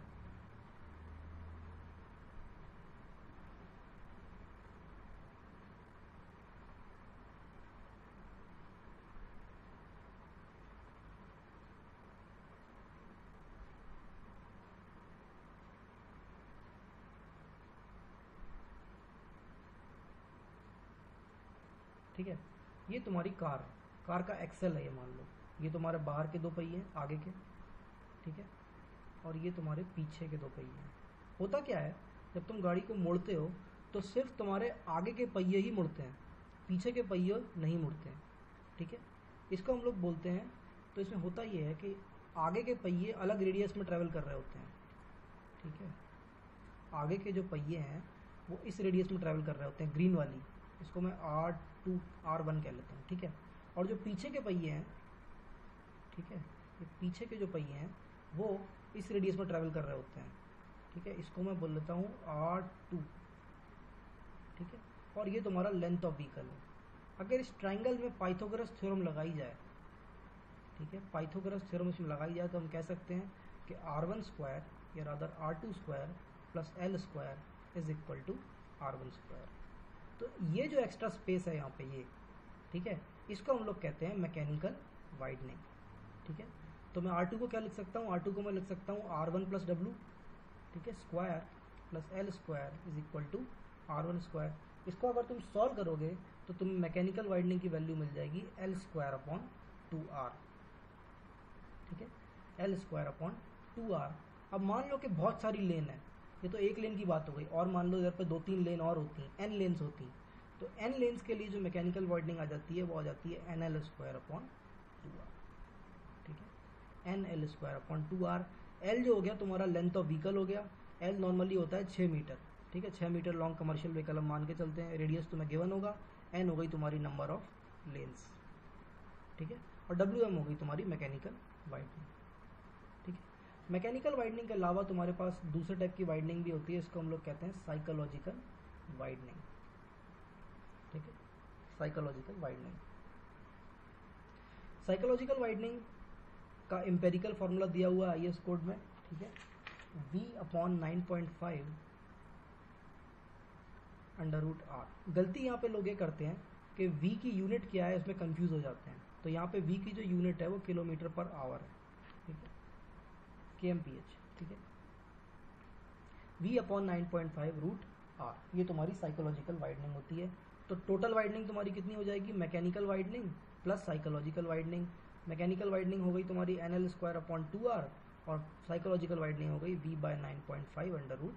ठीक है, ये तुम्हारी कार है, कार का एक्सेल है ये, मान लो ये तुम्हारे बाहर के दो पहिए हैं, आगे के, ठीक है, और ये तुम्हारे पीछे के दो पहिए हैं। होता क्या है, जब तुम गाड़ी को मोड़ते हो तो सिर्फ तुम्हारे आगे के पहिए ही मुड़ते हैं, पीछे के पहिए नहीं मुड़ते हैं, ठीक है। इसको हम लोग बोलते हैं, तो इसमें होता ये है कि आगे के पहिए अलग रेडियस में ट्रैवल कर रहे होते हैं, ठीक है, आगे के जो पहिए हैं वो इस रेडियस में ट्रैवल कर रहे होते हैं, ग्रीन वाली, इसको मैं R2 R1 कह लेता हूँ, ठीक है। और जो पीछे के पहिए हैं, ठीक है, ये पीछे के जो पहिए हैं वो इस रेडियस में ट्रैवल कर रहे होते हैं, ठीक है, इसको मैं बोल लेता हूँ R2, ठीक है। और ये तुम्हारा लेंथ ऑफ व्हीकल है। अगर इस ट्राइंगल में पाइथागोरस थ्योरम लगाई जाए, ठीक है, पाइथागोरस थ्योरम इसमें लगाई जाए, तो हम कह सकते हैं कि R1² या rather R2² plus L² is equal to R1²। तो ये जो एक्स्ट्रा स्पेस है यहाँ पे ये, ठीक है, इसको हम लोग कहते हैं मैकेनिकल वाइडनिंग, ठीक है। तो मैं R2 को क्या लिख सकता हूँ, R2 को मैं लिख सकता हूँ R1 प्लस W, ठीक है, square plus L² is equal to R1²। इसको अगर तुम सॉल्व करोगे तो तुम्हें मैकेनिकल वाइडनिंग की वैल्यू मिल जाएगी L²/2R, ठीक है, L²/2R। अब मान लो कि बहुत सारी लेन है, ये तो एक लेन की बात हो गई, और मान लो इधर पे 2-3 लेन और होती हैं, n लेन्स होती हैं, तो n लेन्स के लिए जो मैकेनिकल वाइडनिंग आ जाती है वो आ जाती है NL²/2R, ठीक है, NL²/2R। L जो हो गया तुम्हारा लेंथ ऑफ व्हीकल हो गया, L नॉर्मली होता है 6 मीटर, ठीक है, 6 मीटर लॉन्ग कमर्शियल व्हीकल हम मान के चलते हैं, रेडियस तुम्हें गिवन होगा, N हो गई तुम्हारी नंबर ऑफ लेन्स, ठीक है, और WM हो गई तुम्हारी मैकेनिकल वाइडनिंग, ठीक है। मैकेनिकल वाइडनिंग के अलावा तुम्हारे पास दूसरे टाइप की वाइडनिंग भी होती है, इसको हम लोग कहते हैं साइकोलॉजिकल वाइडनिंग, ठीक है, साइकोलॉजिकल वाइडनिंग। साइकोलॉजिकल वाइडनिंग का एम्पेरिकल फार्मूला दिया हुआ है IS कोड में, ठीक है, V/9.5 √R। गलती यहाँ पे लोग ये करते हैं कि V की यूनिट क्या है इसमें कंफ्यूज हो जाते हैं, तो यहाँ पे V की जो यूनिट है वो किलोमीटर पर आवर है, ठीक है, kmph, ठीक है, V/9.5 √R, ये तुम्हारी साइकोलॉजिकल वाइडनिंग होती है। तो टोटल वाइडनिंग तुम्हारी कितनी हो जाएगी, mechanical widening plus psychological widening. Mechanical widening हो गई तुम्हारी NL²/2R और साइकोलॉजिकल वाइडनिंग हो गई V/9.5 √R,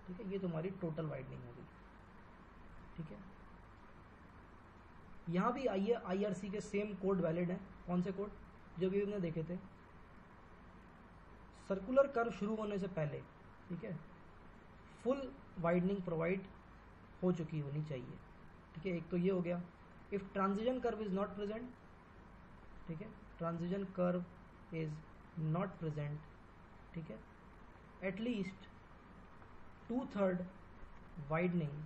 ठीक है, ये तुम्हारी टोटल वाइडनिंग हो गई, ठीक है। यहाँ भी IRC के सेम कोड वैलिड हैं, कौन से कोड जो भी हमने देखे थे। सर्कुलर कर्व शुरू होने से पहले ठीक है, फुल वाइडनिंग प्रोवाइड हो चुकी होनी चाहिए। ठीक है, एक तो ये हो गया। If transition curve is not present, ठीक है, transition curve is not present, ठीक है, एटलीस्ट 2/3 वाइडनिंग,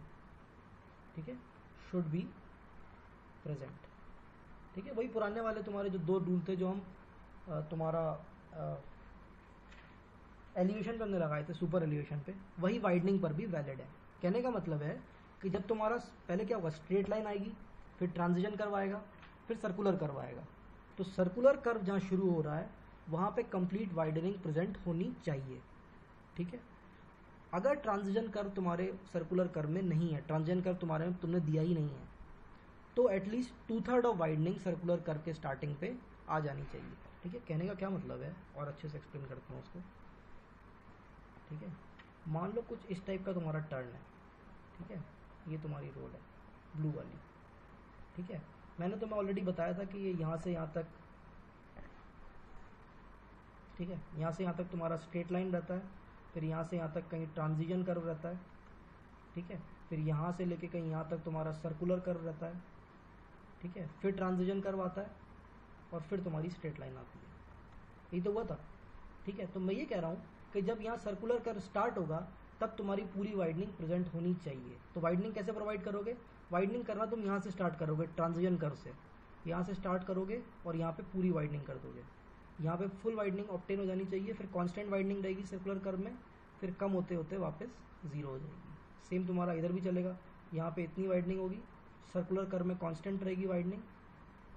ठीक है, शुड बी प्रेजेंट। ठीक है, वही पुराने वाले तुम्हारे जो 2 रूल थे जो हम तुम्हारा एलिवेशन पे हमने लगाए थे, सुपर एलिवेशन पे, वही वाइडनिंग पर भी वैलिड है। कहने का मतलब है कि जब तुम्हारा पहले क्या होगा, स्ट्रेट लाइन आएगी, फिर ट्रांजिशन कर्व आएगा, फिर सर्कुलर कर्व आएगा। तो सर्कुलर कर्व जहाँ शुरू हो रहा है वहाँ पे कंप्लीट वाइडनिंग प्रेजेंट होनी चाहिए। ठीक है, अगर ट्रांजिशन कर्व तुम्हारे सर्कुलर कर्व में नहीं है, ट्रांजिशन कर्व तुम्हारे में तुमने दिया ही नहीं है, तो at least 2/3 of widening circular curve के स्टार्टिंग पे आ जानी चाहिए। ठीक है, कहने का क्या मतलब है, और अच्छे से एक्सप्लेन करता हूँ उसको। ठीक है, मान लो कुछ इस टाइप का तुम्हारा टर्न है। ठीक है, ये तुम्हारी रोड है ब्लू वाली। ठीक है, मैंने तुम्हें ऑलरेडी बताया था कि ये यहाँ से यहाँ तक, ठीक है, यहाँ से यहाँ तक तुम्हारा स्ट्रेट लाइन रहता है, फिर यहाँ से यहाँ तक कहीं ट्रांजिशन कर्व रहता है। ठीक है, फिर यहाँ से लेके कहीं यहाँ तक तुम्हारा सर्कुलर कर्व रहता है। ठीक है, फिर ट्रांजिशन कर्व आता है और फिर तुम्हारी स्ट्रेट लाइन आती है। यही तो हुआ था। ठीक है, तो मैं ये कह रहा हूँ कि जब यहाँ सर्कुलर कर्व स्टार्ट होगा तब तुम्हारी पूरी वाइडनिंग प्रेजेंट होनी चाहिए। तो वाइडनिंग कैसे प्रोवाइड करोगे, वाइडनिंग करना तुम यहाँ से स्टार्ट करोगे, ट्रांजिशन कर्व से यहाँ से स्टार्ट करोगे और यहाँ पे पूरी वाइडनिंग कर दोगे। यहाँ पे फुल वाइडनिंग ऑब्टेन हो जानी चाहिए, फिर कांस्टेंट वाइडनिंग रहेगी सर्कुलर कर्व में, फिर कम होते होते वापस 0 हो जाएगी। सेम तुम्हारा इधर भी चलेगा, यहाँ पे इतनी वाइडनिंग होगी, सर्कुलर कर्व में कांस्टेंट रहेगी वाइडनिंग।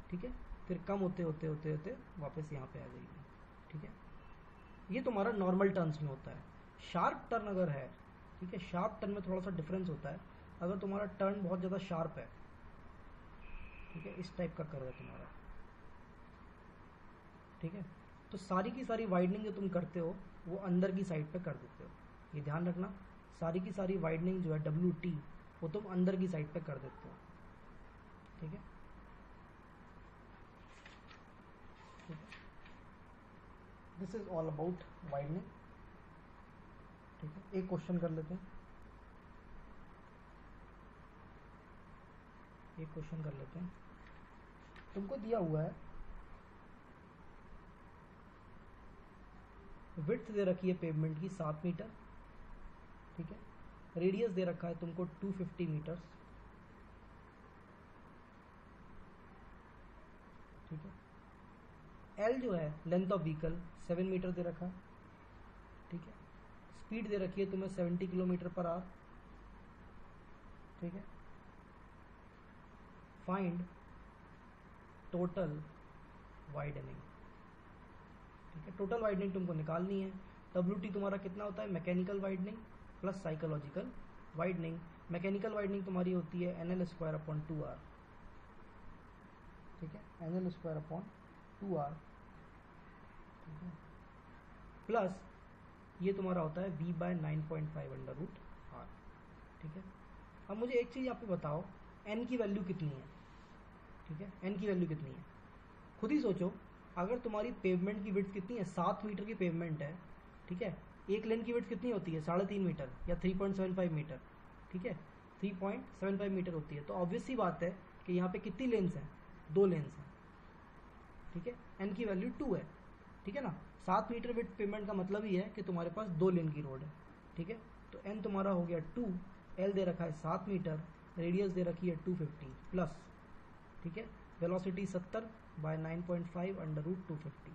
ठीक है, फिर कम होते होते होते होते वापस यहाँ पे आ जाएगी। ठीक है, ये तुम्हारा नॉर्मल टर्न्स में होता है। शार्प टर्न अगर है, ठीक है, शार्प टर्न में थोड़ा सा डिफरेंस होता है। अगर तुम्हारा टर्न बहुत ज़्यादा शार्प है, ठीक है, इस टाइप का कर्व है तुम्हारा, ठीक है, तो सारी की सारी वाइडनिंग जो तुम करते हो वो अंदर की साइड पे कर देते हो। ये ध्यान रखना, सारी की सारी वाइडनिंग जो है WT वो तुम अंदर की साइड पे कर देते हो। ठीक है, this is all about widening. ठीक है, एक क्वेश्चन कर लेते हैं, एक क्वेश्चन कर लेते हैं। तुमको दिया हुआ है विड्थ दे रखी है पेवमेंट की 7 मीटर, ठीक है, रेडियस दे रखा है तुमको 250 मीटर्स, ठीक है, एल जो है लेंथ ऑफ व्हीकल 7 मीटर दे रखा है, ठीक है, स्पीड दे रखी है तुम्हें 70 किलोमीटर पर आवर, ठीक है, फाइंड टोटल वाइडनिंग। ठीक है, टोटल वाइडनिंग तुमको निकालनी है। WT तुम्हारा कितना होता है, mechanical widening plus psychological widening. Mechanical widening तुम्हारी होती है NL²/2R, ठीक है, NL²/2R, ठीक है, प्लस ये तुम्हारा होता है V/9.5√R। ठीक है, अब मुझे एक चीज़ यहाँ पे बताओ, n की वैल्यू कितनी है। ठीक है, n की वैल्यू कितनी है, खुद ही सोचो। अगर तुम्हारी पेवमेंट की विड्थ कितनी है, 7 मीटर की पेवमेंट है, ठीक है, एक लेन की विड्थ कितनी होती है, 3.5 मीटर या 3.75 मीटर, ठीक है, 3.75 मीटर होती है। तो ऑब्वियस सी बात है कि यहाँ पे कितनी लेन्स हैं, 2 लेन्स हैं। ठीक है, n की वैल्यू 2 है, ठीक है ना। 7 मीटर विड्थ पेवमेंट का मतलब ही है कि तुम्हारे पास 2 लेन की रोड है। ठीक है, तो n तुम्हारा हो गया 2, l दे रखा है 7 मीटर, रेडियस दे रखी है 250 प्लस, ठीक है, वेलोसिटी 70/9.5√250।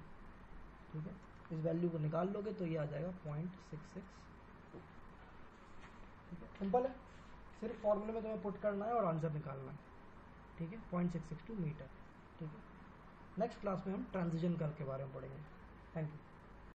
ठीक है, इस वैल्यू को निकाल लोगे तो ये आ जाएगा 0.662। ठीक है, सिंपल है, सिर्फ फॉर्मूले में तुम्हें पुट करना है और आंसर निकालना है। ठीक है, 0.662 मीटर। ठीक है, नेक्स्ट क्लास में हम ट्रांजिशन कर्व के बारे में पढ़ेंगे। Thank you.